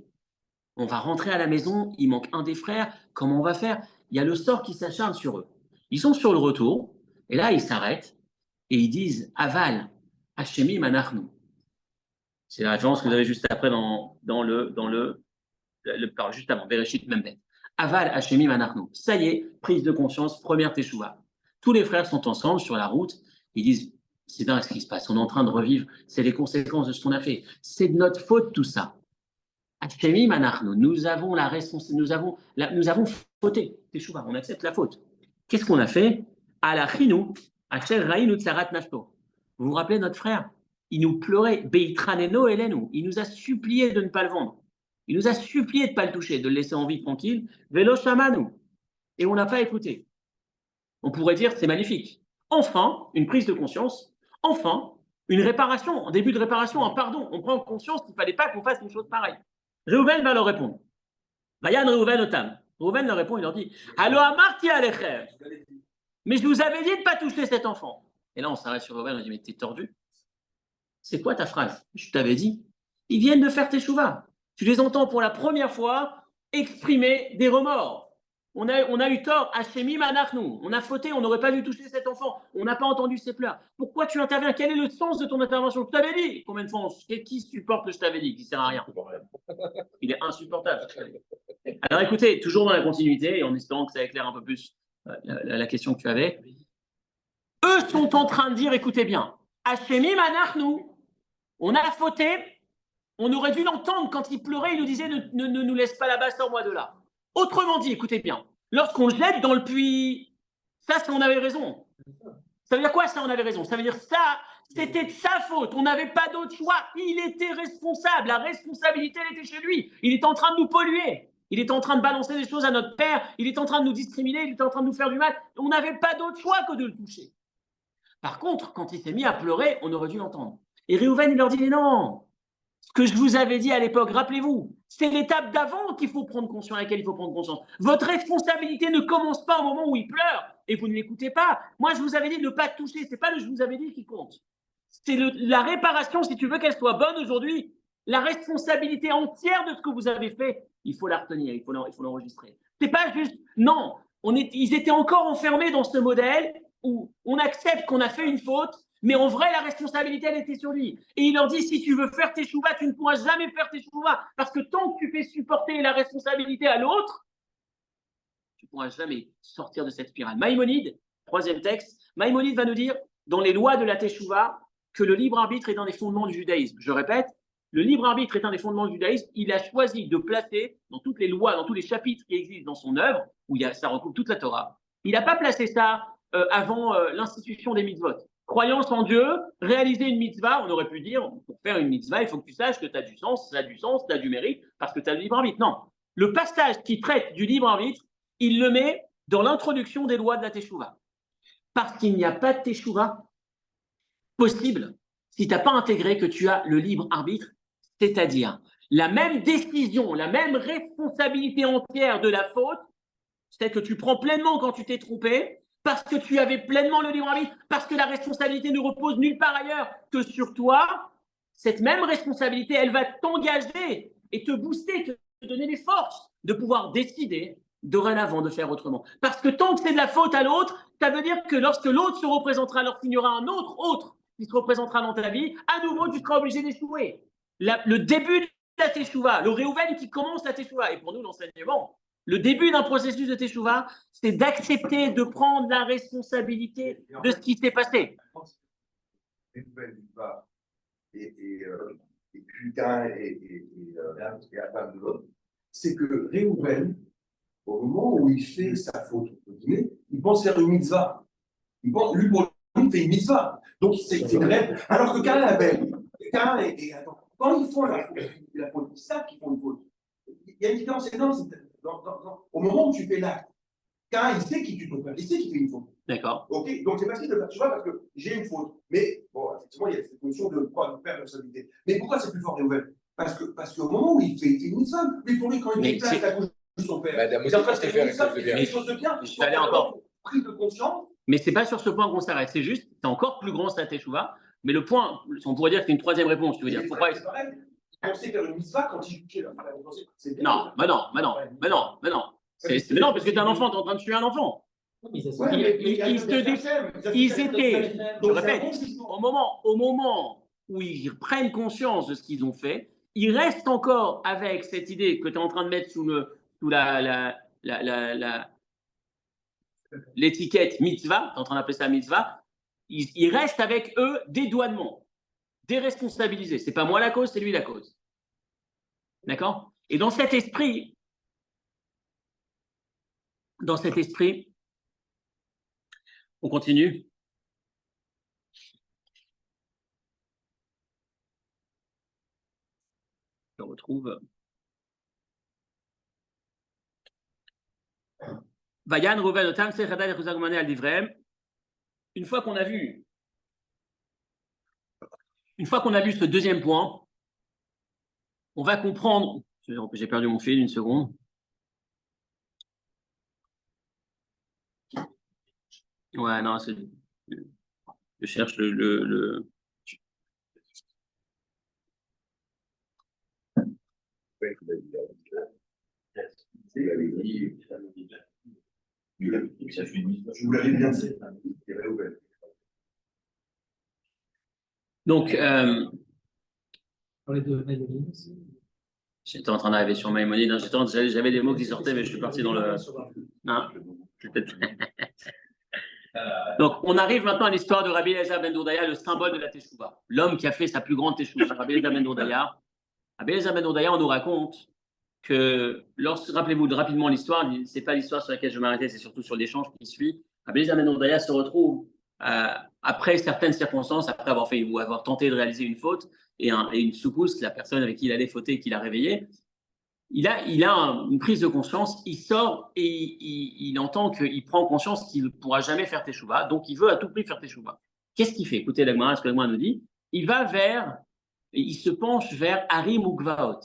On va rentrer à la maison, il manque un des frères, comment on va faire? Il y a le sort qui s'acharne sur eux. Ils sont sur le retour, et là, ils s'arrêtent, et ils disent « Aval, Hashemi Manachnu ». C'est la référence que vous avez juste après juste avant, Bereshit Membet. Aval Hashemi Manachnu. Ça y est, prise de conscience, première teshuva. Tous les frères sont ensemble sur la route. Ils disent, c'est dingue ce qui se passe. On est en train de revivre. C'est les conséquences de ce qu'on a fait. C'est de notre faute tout ça. Hashemi Manachnu. Nous avons la responsabilité. Nous avons fauté. Teshuva. On accepte la faute. Qu'est-ce qu'on a fait? Alachinu, Asher Raïnu Tsarat Nashto. Vous vous rappelez notre frère? Il nous pleurait. Beitraneno Elenu. Il nous a supplié de ne pas le vendre. Il nous a supplié de ne pas le toucher, de le laisser en vie tranquille. Velo Shamanu. Et on n'a pas écouté. On pourrait dire c'est magnifique. Enfin, une prise de conscience. Enfin, une réparation. En début de réparation, un pardon. On prend conscience qu'il ne fallait pas qu'on fasse une chose pareille. Réhouven va leur répondre. Vayan Réhouven Otam. Réhouven leur répond, il leur dit Allo Amarti Alechem. Mais je vous avais dit de ne pas toucher cet enfant. Et là, on s'arrête sur Réhouven, on dit mais t'es tordu. C'est quoi ta phrase? Je t'avais dit. Ils viennent de faire teshuva. Tu les entends pour la première fois exprimer des remords. On a eu tort, Hashemi Manachnu. On a fauté, on n'aurait pas dû toucher cet enfant. On n'a pas entendu ses pleurs. Pourquoi tu interviens? Quel est le sens de ton intervention? Je t'avais dit. Combien de fois qui supporte le je t'avais dit, qui ne sert à rien? Il est insupportable. Alors écoutez, toujours dans la continuité, et en espérant que ça éclaire un peu plus la question que tu avais. Eux sont en train de dire, écoutez bien, Hashemi Manachnu, on a fauté. On aurait dû l'entendre quand il pleurait, il nous disait ne nous laisse pas là-bas, sors-moi de là. Autrement dit, écoutez bien, lorsqu'on jette dans le puits, ça on avait raison. Ça veut dire quoi ça on avait raison? Ça veut dire ça, c'était de sa faute, on n'avait pas d'autre choix, il était responsable, la responsabilité elle était chez lui, il était en train de nous polluer, il était en train de balancer des choses à notre père, il était en train de nous discriminer, il était en train de nous faire du mal, on n'avait pas d'autre choix que de le toucher. Par contre, quand il s'est mis à pleurer, on aurait dû l'entendre. Et Réhouven, il leur dit, mais non, ce que je vous avais dit à l'époque, rappelez-vous, c'est l'étape d'avant qu'il faut prendre conscience, à laquelle il faut prendre conscience. Votre responsabilité ne commence pas au moment où il pleure et vous ne l'écoutez pas. Moi, je vous avais dit de ne pas toucher, c'est pas le je vous avais dit qui compte. C'est la réparation, si tu veux qu'elle soit bonne aujourd'hui, la responsabilité entière de ce que vous avez fait, il faut la retenir, il faut l'enregistrer. C'est pas juste, non, ils étaient encore enfermés dans ce modèle où on accepte qu'on a fait une faute, mais en vrai, la responsabilité, elle était sur lui. Et il leur dit, si tu veux faire tes chouvas, tu ne pourras jamais faire tes chouvas. Parce que tant que tu fais supporter la responsabilité à l'autre, tu ne pourras jamais sortir de cette spirale. Maïmonide, troisième texte, Maïmonide va nous dire, dans les lois de la Teshuvah, que le libre arbitre est un des fondements du judaïsme. Je répète, le libre arbitre est un des fondements du judaïsme. Il a choisi de placer dans toutes les lois, dans tous les chapitres qui existent dans son œuvre, où ça recoupe toute la Torah, il n'a pas placé ça avant l'institution des mitzvot. Croyance en Dieu, réaliser une mitzvah, on aurait pu dire, pour faire une mitzvah, il faut que tu saches que tu as du sens, tu as du mérite, parce que tu as le libre arbitre. Non. Le passage qui traite du libre arbitre, il le met dans l'introduction des lois de la Teshuvah. Parce qu'il n'y a pas de Teshuvah possible si tu n'as pas intégré que tu as le libre arbitre, c'est-à-dire la même décision, la même responsabilité entière de la faute, c'est que tu prends pleinement quand tu t'es trompé, parce que tu avais pleinement le libre arbitre, parce que la responsabilité ne repose nulle part ailleurs que sur toi. Cette même responsabilité, elle va t'engager et te booster, te donner les forces de pouvoir décider dorénavant de faire autrement. Parce que tant que c'est de la faute à l'autre, ça veut dire que lorsque l'autre se représentera, lorsqu'il y aura un autre qui se représentera dans ta vie, à nouveau, tu seras obligé d'échouer. Le début de la teshuva, le réouven qui commence la teshuva, et pour nous, l'enseignement, le début d'un processus de teshuva, c'est d'accepter de prendre la responsabilité de ce qui s'est passé. Et putain et à part de l'autre, c'est que Réhouven, au moment où il fait sa faute, il pense faire une mitzvah. Lui, pour lui, il fait une mitzvah. Donc, c'est une rêve. Alors que Caïn Abel, quand ils font la faute, ils savent qu'ils font une faute. Il y a une différence énorme. Au moment où tu fais l'acte, Caïn, il sait qui tu te fais, il sait qu'il fait une faute. D'accord. Ok, donc c'est facile de faire, tu vois, parce que j'ai une faute. Mais, bon, effectivement, il y a cette notion de perdre la responsabilité. Mais pourquoi c'est plus fort, Réhouven? Parce qu'au moment où il fait une femme, mais pour lui, quand il place la couche de son père, il est en train de faire quelque chose de bien. Je vais aller encore. Prise de conscience. Mais ce n'est pas sur ce point qu'on s'arrête. C'est juste, c'est encore plus grand sa teshuva. Mais le point, on pourrait dire que c'est une troisième réponse. Tu veux dire, pourquoi on sait faire une mitzvah quand il joue. Non, mais non. Non, parce que tu es un enfant, tu es en train de tuer un enfant. Ils étaient, je répète, au moment où ils prennent conscience de ce qu'ils ont fait, ils restent encore avec cette idée que tu es en train de mettre sous l'étiquette mitzvah, tu es en train d'appeler ça mitzvah, ils restent avec eux dédouanement, déresponsabilisés. C'est pas moi la cause, c'est lui la cause. D'accord? Et dans cet esprit, on continue. Je retrouve. Vayan Rouven Otam Sechadal Echuzagmané al Divrem. Une fois qu'on a vu ce deuxième point, on va comprendre. J'ai perdu mon fil, une seconde. Ouais, non, je cherche le... Je vous l'avais bien dit. Donc, j'étais en train d'arriver sur Maïmonide. J'avais des mots qui sortaient, mais je suis parti dans le... Non, donc, on arrive maintenant à l'histoire de Rabbi Eliezer ben Dourdaya, le symbole de la Teshuvah. L'homme qui a fait sa plus grande Teshuvah, Rabbi Eliezer ben Dourdaya. Rabbi Eliezer ben Dourdaya, on nous raconte que, rappelez-vous rapidement l'histoire, ce n'est pas l'histoire sur laquelle je vais m'arrêter, c'est surtout sur l'échange qui suit. Rabbi Eliezer ben Dourdaya se retrouve, après certaines circonstances, après avoir fait ou avoir tenté de réaliser une faute, et une secousse, la personne avec qui il allait fauter, qui l'a réveillé, il a une prise de conscience, il sort et il entend qu'il prend conscience qu'il ne pourra jamais faire teshuva, donc il veut à tout prix faire teshuva. Qu'est-ce qu'il fait? Écoutez ce que l'Agmara nous dit. Il se penche vers Harim ou Gvaot,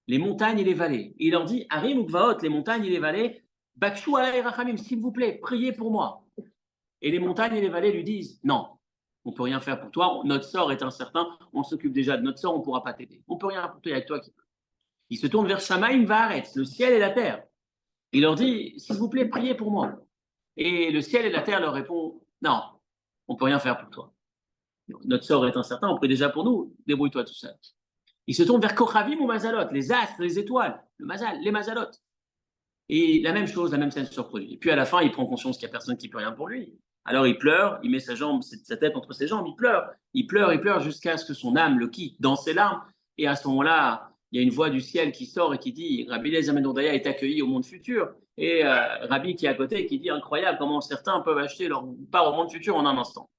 les montagnes et les vallées. Et il leur dit, Harim ou Gvaot, les montagnes et les vallées, Bakshu alay rachamim, s'il vous plaît, priez pour moi. Et les montagnes et les vallées lui disent, non, on ne peut rien faire pour toi, notre sort est incertain, on s'occupe déjà de notre sort, on ne pourra pas t'aider. On ne peut rien pour toi, il y a que toi qui peux. Il se tourne vers Shamaim Vaaretz, le ciel et la terre. Il leur dit, s'il vous plaît, priez pour moi. Et le ciel et la terre leur répondent, non, on ne peut rien faire pour toi. Notre sort est incertain, on prie déjà pour nous, débrouille-toi tout seul. Il se tourne vers Kochavim ou Mazalot, les astres, les étoiles, les Mazalot. Et la même chose, la même scène se reproduit. Et puis à la fin, il prend conscience qu'il n'y a personne qui peut rien pour lui. Alors il pleure, il met sa tête entre ses jambes, il pleure jusqu'à ce que son âme le quitte dans ses larmes. Et à ce moment-là, il y a une voix du ciel qui sort et qui dit Rabbi Eliezer ben Dourdaya est accueilli au monde futur. Et Rabbi qui est à côté qui dit incroyable comment certains peuvent acheter leur part au monde futur en un instant.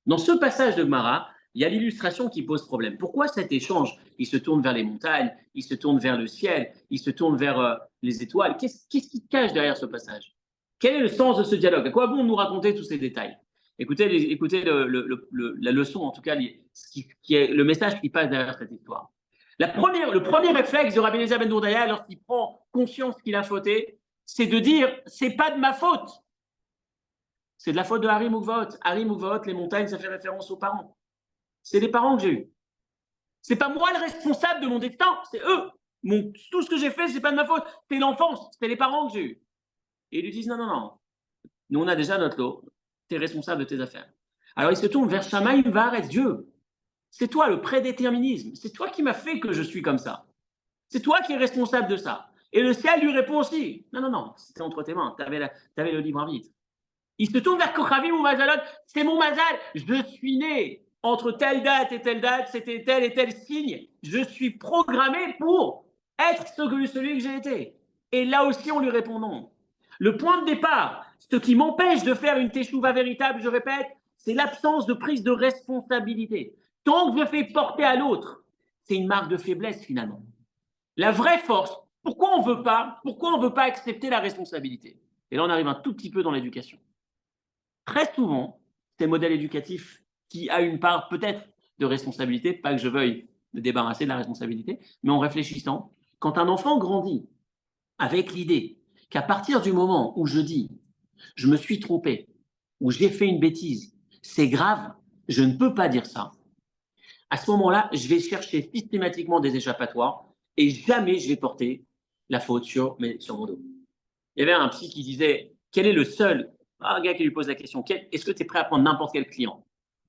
Dans ce passage de Gemara, il y a l'illustration qui pose problème. Pourquoi cet échange? Il se tourne vers les montagnes, il se tourne vers le ciel, il se tourne vers les étoiles. Qu'est-ce qui cache derrière ce passage? Quel est le sens de ce dialogue? À quoi bon nous raconter tous ces détails? Écoutez la leçon, en tout cas, qui est le message qui passe derrière cette histoire. Le premier réflexe de Rabbi Eliezer ben Dourdaya lorsqu'il prend conscience qu'il a fauté, c'est de dire c'est pas de ma faute. C'est de la faute de Harim ou Gvaot. Harim ou Gvaot, les montagnes, ça fait référence aux parents. C'est les parents que j'ai eus. C'est pas moi le responsable de mon destin, c'est eux. Tout ce que j'ai fait, c'est pas de ma faute. C'est l'enfance, c'est les parents que j'ai eus. Et ils lui disent, non, non, non, nous on a déjà notre lot, tu es responsable de tes affaires. Alors il se tourne vers Shamaï, Vaharetz, Dieu. C'est toi le prédéterminisme, c'est toi qui m'as fait que je suis comme ça. C'est toi qui es responsable de ça. Et le ciel lui répond aussi, non, non, non, c'était entre tes mains, tu avais le libre arbitre. Il se tourne vers Kochavim ou Mazalot, c'est mon Mazal, je suis né entre telle date et telle date, c'était tel et tel signe, je suis programmé pour être celui que j'ai été. Et là aussi, on lui répond non. Le point de départ, ce qui m'empêche de faire une teshuva véritable, je répète, c'est l'absence de prise de responsabilité. Tant que je fais porter à l'autre, c'est une marque de faiblesse finalement. La vraie force, pourquoi on veut pas accepter la responsabilité? Et là, on arrive un tout petit peu dans l'éducation. Très souvent, c'est le modèle éducatif qui a une part peut-être de responsabilité, pas que je veuille me débarrasser de la responsabilité, mais en réfléchissant, quand un enfant grandit avec l'idée qu'à partir du moment où je dis je me suis trompé, ou j'ai fait une bêtise, c'est grave, je ne peux pas dire ça, à ce moment-là, je vais chercher systématiquement des échappatoires et jamais je vais porter la faute sur mon dos. Il y avait un psy qui disait, quel est le seul, un gars qui lui pose la question, est-ce que tu es prêt à prendre n'importe quel client?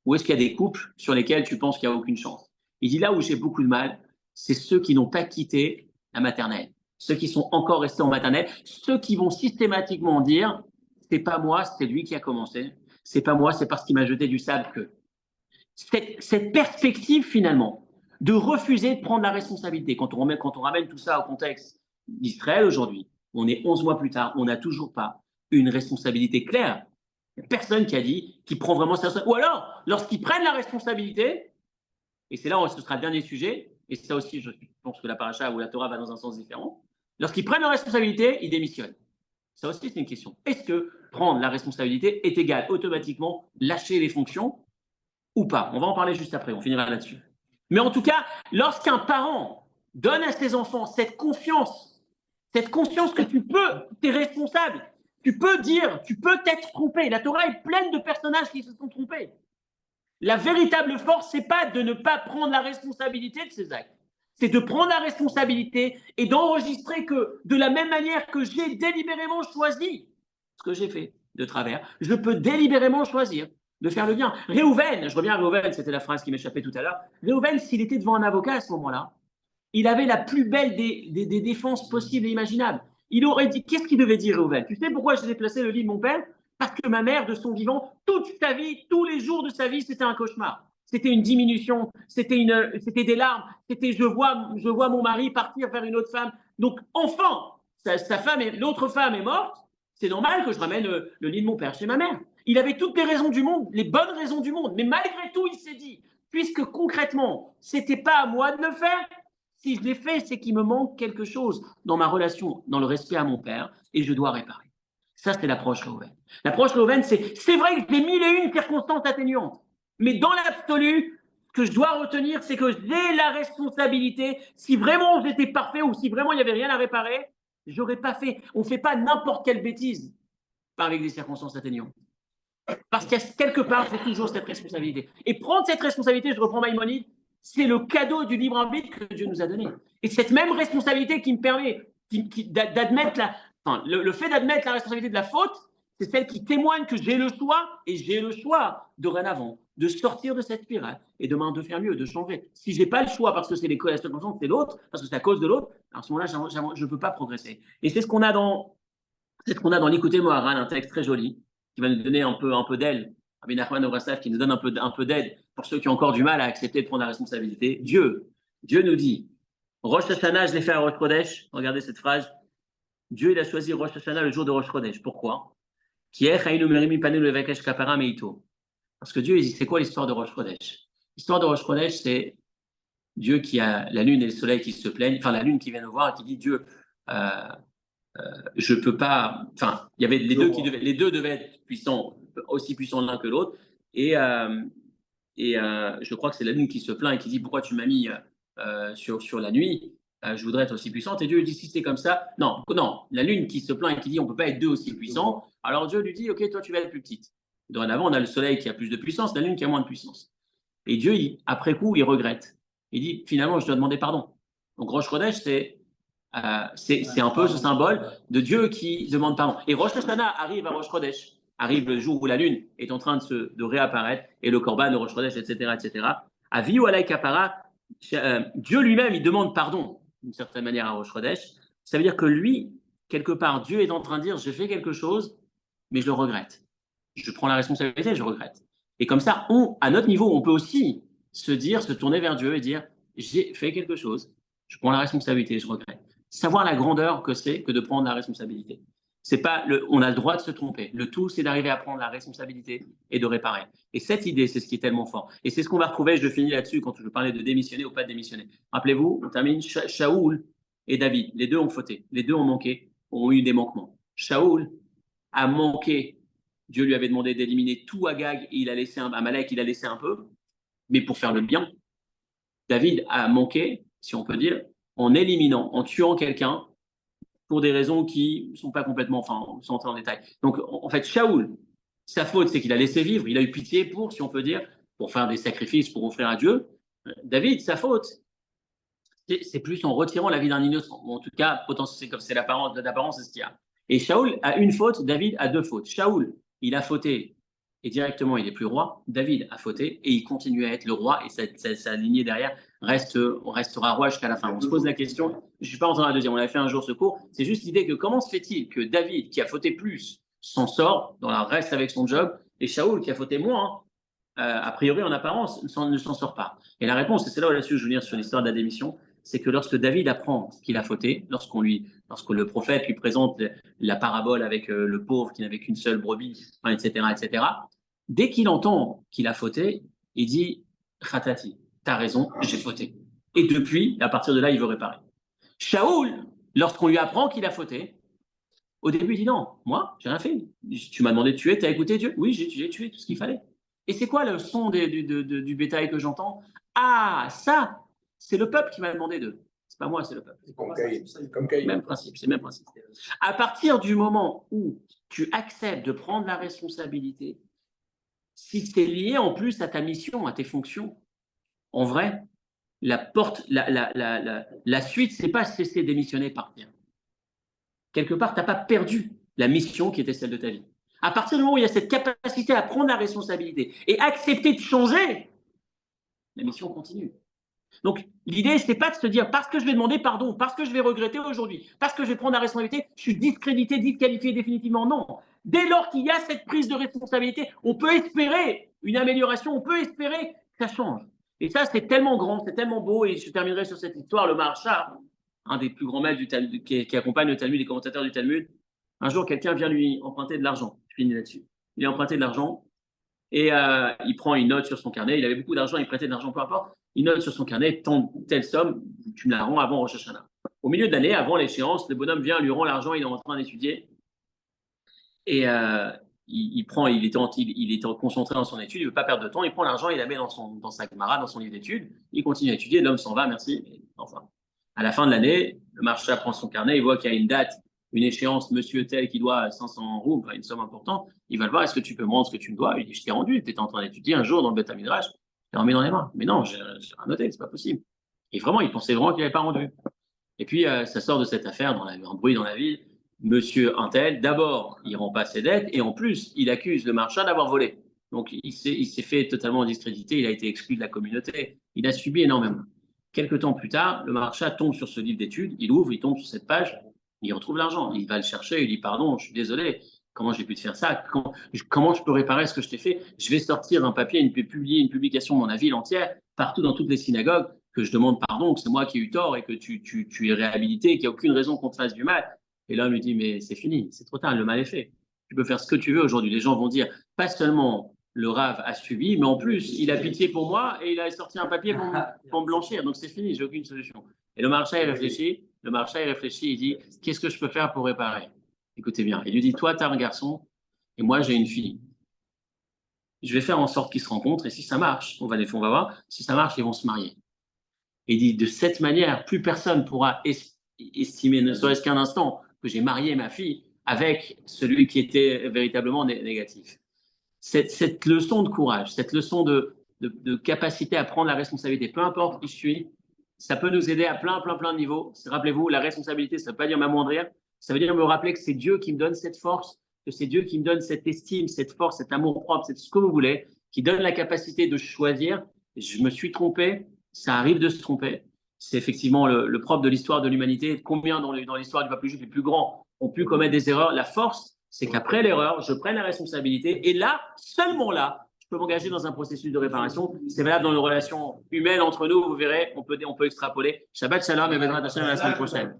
Ou est-ce qu'il y a des couples sur lesquels tu penses qu'il n'y a aucune chance? Il dit, là où j'ai beaucoup de mal, c'est ceux qui n'ont pas quitté la maternelle, ceux qui sont encore restés en maternelle, ceux qui vont systématiquement dire, c'est pas moi, c'est lui qui a commencé, c'est pas moi, c'est parce qu'il m'a jeté du sable que. Cette perspective finalement de refuser de prendre la responsabilité, quand on ramène tout ça au contexte d'Israël aujourd'hui, on est 11 mois plus tard, on n'a toujours pas une responsabilité claire. Il n'y a personne qui a dit, qui prend vraiment sa responsabilité. Ou alors, lorsqu'ils prennent la responsabilité, et c'est là où ce sera le dernier sujet, et ça aussi, je pense que la paracha ou la Torah va dans un sens différent, lorsqu'ils prennent la responsabilité, ils démissionnent. Ça aussi, c'est une question. Est-ce que prendre la responsabilité est égal automatiquement lâcher les fonctions ou pas? On va en parler juste après, on finira là-dessus. Mais en tout cas, lorsqu'un parent donne à ses enfants cette conscience que tu es responsable, tu peux dire, tu peux t'être trompé. La Torah est pleine de personnages qui se sont trompés. La véritable force, c'est pas de ne pas prendre la responsabilité de ses actes. C'est de prendre la responsabilité et d'enregistrer que de la même manière que j'ai délibérément choisi ce que j'ai fait de travers, je peux délibérément choisir de faire le bien. Réhouven, je reviens à Réhouven, c'était la phrase qui m'échappait tout à l'heure. Réhouven, s'il était devant un avocat à ce moment-là, il avait la plus belle des défenses possibles et imaginables. Il aurait dit, qu'est-ce qu'il devait dire, Réhouven? Tu sais pourquoi j'ai déplacé le lit de mon père? Parce que ma mère, de son vivant, toute sa vie, tous les jours de sa vie, c'était un cauchemar. C'était une diminution, c'était des larmes, c'était je vois mon mari partir vers une autre femme. Donc, enfant, l'autre femme est morte, c'est normal que je ramène le lit de mon père chez ma mère. Il avait toutes les raisons du monde, les bonnes raisons du monde, mais malgré tout, il s'est dit, puisque concrètement, c'était pas à moi de le faire, si je l'ai fait, c'est qu'il me manque quelque chose dans ma relation, dans le respect à mon père, et je dois réparer. Ça, c'est l'approche Réhouven. L'approche Réhouven, c'est vrai que j'ai mille et une circonstances atténuantes, mais dans l'absolu, ce que je dois retenir, c'est que j'ai la responsabilité. Si vraiment j'étais parfait ou si vraiment il n'y avait rien à réparer, j'aurais pas fait. On ne fait pas n'importe quelle bêtise avec des circonstances atténuantes. Parce qu'il y a quelque part, c'est toujours cette responsabilité. Et prendre cette responsabilité, je reprends Maïmonide, c'est le cadeau du libre arbitre que Dieu nous a donné. Et cette même responsabilité qui me permet d'admettre le fait d'admettre la responsabilité de la faute, c'est celle qui témoigne que j'ai le choix, et j'ai le choix dorénavant de sortir de cette spirale et demain de faire mieux, de changer. Si je n'ai pas le choix parce que c'est les circonstances, c'est l'autre, parce que c'est à cause de l'autre, à ce moment-là, je ne peux pas progresser. Et c'est ce qu'on a dans l'Écouter Moharan, un texte très joli, qui va nous donner un peu d'aide. Rabbi Nachman Obrasav qui nous donne un peu d'aide pour ceux qui ont encore du mal à accepter de prendre la responsabilité. Dieu nous dit, Rosh Hashanah, je l'ai fait à Rosh Chodesh. Regardez cette phrase. Dieu, il a choisi Rosh Hashanah le jour de Rosh Chodesh. Pourquoi? Parce que Dieu, c'est quoi l'histoire de Rosh Chodesh? L'histoire de Rosh Chodesh, c'est Dieu qui a la lune et le soleil qui se plaignent, enfin la lune qui vient nous voir et qui dit Dieu, je peux pas. Enfin, il y avait les deux devaient être puissants, aussi puissants l'un que l'autre. Et je crois que c'est la lune qui se plaint et qui dit pourquoi tu m'as mis sur la nuit. Je voudrais être aussi puissante. Et Dieu lui dit si c'est comme ça, non, la lune qui se plaint et qui dit on peut pas être deux aussi puissants. Alors Dieu lui dit ok, toi tu vas être plus petite. Dorénavant, on a le soleil qui a plus de puissance, la lune qui a moins de puissance. Et Dieu, après coup, il regrette. Il dit finalement, je dois demander pardon. Donc Rosh Chodesh, c'est C'est un peu ce symbole de Dieu qui demande pardon. Et Rosh Hashanah arrive à Rosh Chodesh, arrive le jour où la lune est en train de réapparaître et le Korban de Rosh Chodesh, etc., etc. Avihu alay kapara, Dieu lui-même, il demande pardon d'une certaine manière à Rosh Chodesh. Ça veut dire que lui, quelque part, Dieu est en train de dire j'ai fait quelque chose, mais je le regrette. Je prends la responsabilité, je regrette. Et comme ça, à notre niveau, on peut aussi se tourner vers Dieu et dire j'ai fait quelque chose, je prends la responsabilité, je regrette. Savoir la grandeur que c'est que de prendre la responsabilité. C'est pas on a le droit de se tromper. Le tout, c'est d'arriver à prendre la responsabilité et de réparer. Et cette idée, c'est ce qui est tellement fort. Et c'est ce qu'on va retrouver, je finis là-dessus, quand je parlais de démissionner ou pas de démissionner. Rappelez-vous, on termine Shaoul et David. Les deux ont fauté, les deux ont manqué, ont eu des manquements. Shaoul a manqué. Dieu lui avait demandé d'éliminer tout Agag et il a laissé Amalek, il a laissé un peu, mais pour faire le bien. David a manqué, si on peut dire, en éliminant, en tuant quelqu'un pour des raisons qui ne sont pas complètement, enfin, sans entrer en détail. Donc, en fait, Shaoul, sa faute, c'est qu'il a laissé vivre, il a eu pitié pour, si on peut dire, pour faire des sacrifices, pour offrir à Dieu. David, sa faute, c'est plus en retirant la vie d'un innocent. Ou en tout cas, potentiellement, comme c'est d'apparence, c'est ce qu'il y a. Et Shaoul a une faute, David a deux fautes. Shaoul, il a fauté et directement il n'est plus roi. David a fauté et il continue à être le roi et sa lignée derrière restera roi jusqu'à la fin. On se pose la question, je ne suis pas en train de la deuxième, on avait fait un jour ce cours, c'est juste l'idée que comment se fait-il que David, qui a fauté plus, s'en sort, reste avec son job, et Shaoul, qui a fauté moins, a priori en apparence, ne s'en sort pas. Et la réponse, et c'est là où là-dessus je veux venir sur l'histoire de la démission, c'est que lorsque David apprend qu'il a fauté, lorsque le prophète lui présente la parabole avec le pauvre qui n'avait qu'une seule brebis, etc., etc., dès qu'il entend qu'il a fauté, il dit « Khatati, t'as raison, j'ai fauté ». Et depuis, à partir de là, il veut réparer. Shaoul, lorsqu'on lui apprend qu'il a fauté, au début, il dit « Non, moi, j'ai rien fait. Tu m'as demandé de tuer, t'as écouté Dieu ? Oui, j'ai tué tout ce qu'il fallait. » Et c'est quoi le son du bétail que j'entends ? Ah, ça, c'est le peuple qui m'a demandé de. C'est pas moi, c'est le peuple. C'est comme Caïn. Même principe, c'est le même principe. À partir du moment où tu acceptes de prendre la responsabilité, si c'est lié en plus à ta mission, à tes fonctions, en vrai, la suite, c'est pas cesser, démissionner, partir. Quelque part, tu n'as pas perdu la mission qui était celle de ta vie. À partir du moment où il y a cette capacité à prendre la responsabilité et accepter de changer, la mission continue. Donc, l'idée, ce n'est pas de se dire parce que je vais demander pardon, parce que je vais regretter aujourd'hui, parce que je vais prendre la responsabilité, je suis discrédité, disqualifié définitivement. Non. Dès lors qu'il y a cette prise de responsabilité, on peut espérer une amélioration, on peut espérer que ça change. Et ça, c'est tellement grand, c'est tellement beau. Et je terminerai sur cette histoire, le Maharsha, un des plus grands maîtres du Talmud, qui accompagne le Talmud, les commentateurs du Talmud. Un jour, quelqu'un vient lui emprunter de l'argent. Je finis là-dessus. Il a emprunté de l'argent et il prend une note sur son carnet. Il avait beaucoup d'argent, il prêtait de l'argent, peu importe. Il note sur son carnet, telle somme, tu me la rends avant Rosh Hashanah. Au milieu de l'année, avant l'échéance, le bonhomme vient, lui rend l'argent, il est en train d'étudier. Et il est concentré dans son étude, il ne veut pas perdre de temps, il prend l'argent, il la met dans sa Gemara, dans son livre d'études, il continue à étudier, l'homme s'en va, merci. Enfin, à la fin de l'année, le marchand prend son carnet, il voit qu'il y a une date, une échéance, monsieur tel qui doit 500 roubles, enfin une somme importante, il va le voir, est-ce que tu peux me rendre ce que tu me dois? Il dit, je t'ai rendu, tu étais en train d'étudier un jour dans le Beth Midrash, je t'ai remis dans les mains. Mais non, j'ai rien noté, c'est pas possible. Et vraiment, il pensait vraiment qu'il n'avait pas rendu. Et puis, ça sort de cette affaire, un bruit dans la ville, monsieur Intel, d'abord, il ne rend pas ses dettes, et en plus, il accuse le marchand d'avoir volé. Donc, il s'est fait totalement discréditer, il a été exclu de la communauté, il a subi énormément. Quelques temps plus tard, le marchand tombe sur ce livre d'études, il ouvre, il tombe sur cette page, il retrouve l'argent, il va le chercher, il dit pardon, je suis désolé, comment j'ai pu te faire ça, comment je peux réparer ce que je t'ai fait? Je vais sortir un papier, publier une publication dans la ville entière, partout dans toutes les synagogues, que je demande pardon, que c'est moi qui ai eu tort et que tu es réhabilité, qu'il n'y a aucune raison qu'on te fasse du mal. Et l'homme lui dit, mais c'est fini, c'est trop tard, le mal est fait. Tu peux faire ce que tu veux aujourd'hui. Les gens vont dire, pas seulement le Rav a subi, mais en plus, il a pitié pour moi et il a sorti un papier pour me blanchir. Donc c'est fini, j'ai aucune solution. Et le marchand, il réfléchit, il dit, qu'est-ce que je peux faire pour réparer? Écoutez bien, il lui dit, toi, tu as un garçon et moi, j'ai une fille. Je vais faire en sorte qu'ils se rencontrent et si ça marche, on va voir, si ça marche, ils vont se marier. Et il dit, de cette manière, plus personne pourra estimer, ne serait-ce qu'un instant, que j'ai marié ma fille avec celui qui était véritablement négatif. Cette leçon de courage, cette leçon de capacité à prendre la responsabilité, peu importe qui je suis, Ça peut nous aider à plein de niveaux. Rappelez-vous, la responsabilité, ça ne veut pas dire m'amoindrir. Ça veut dire me rappeler que c'est Dieu qui me donne cette force, que c'est Dieu qui me donne cette estime, cette force, cet amour propre, c'est ce que vous voulez, qui donne la capacité de choisir. Je me suis trompé, ça arrive de se tromper. C'est effectivement le propre de l'histoire de l'humanité. Combien dans l'histoire du peuple juif les plus grands ont pu commettre des erreurs? La force, c'est qu'après l'erreur, je prenne la responsabilité. Et là, seulement là, je peux m'engager dans un processus de réparation. C'est valable dans nos relations humaines entre nous. Vous verrez, on peut extrapoler. Shabbat shalom et Bezrat Hashem à la semaine prochaine.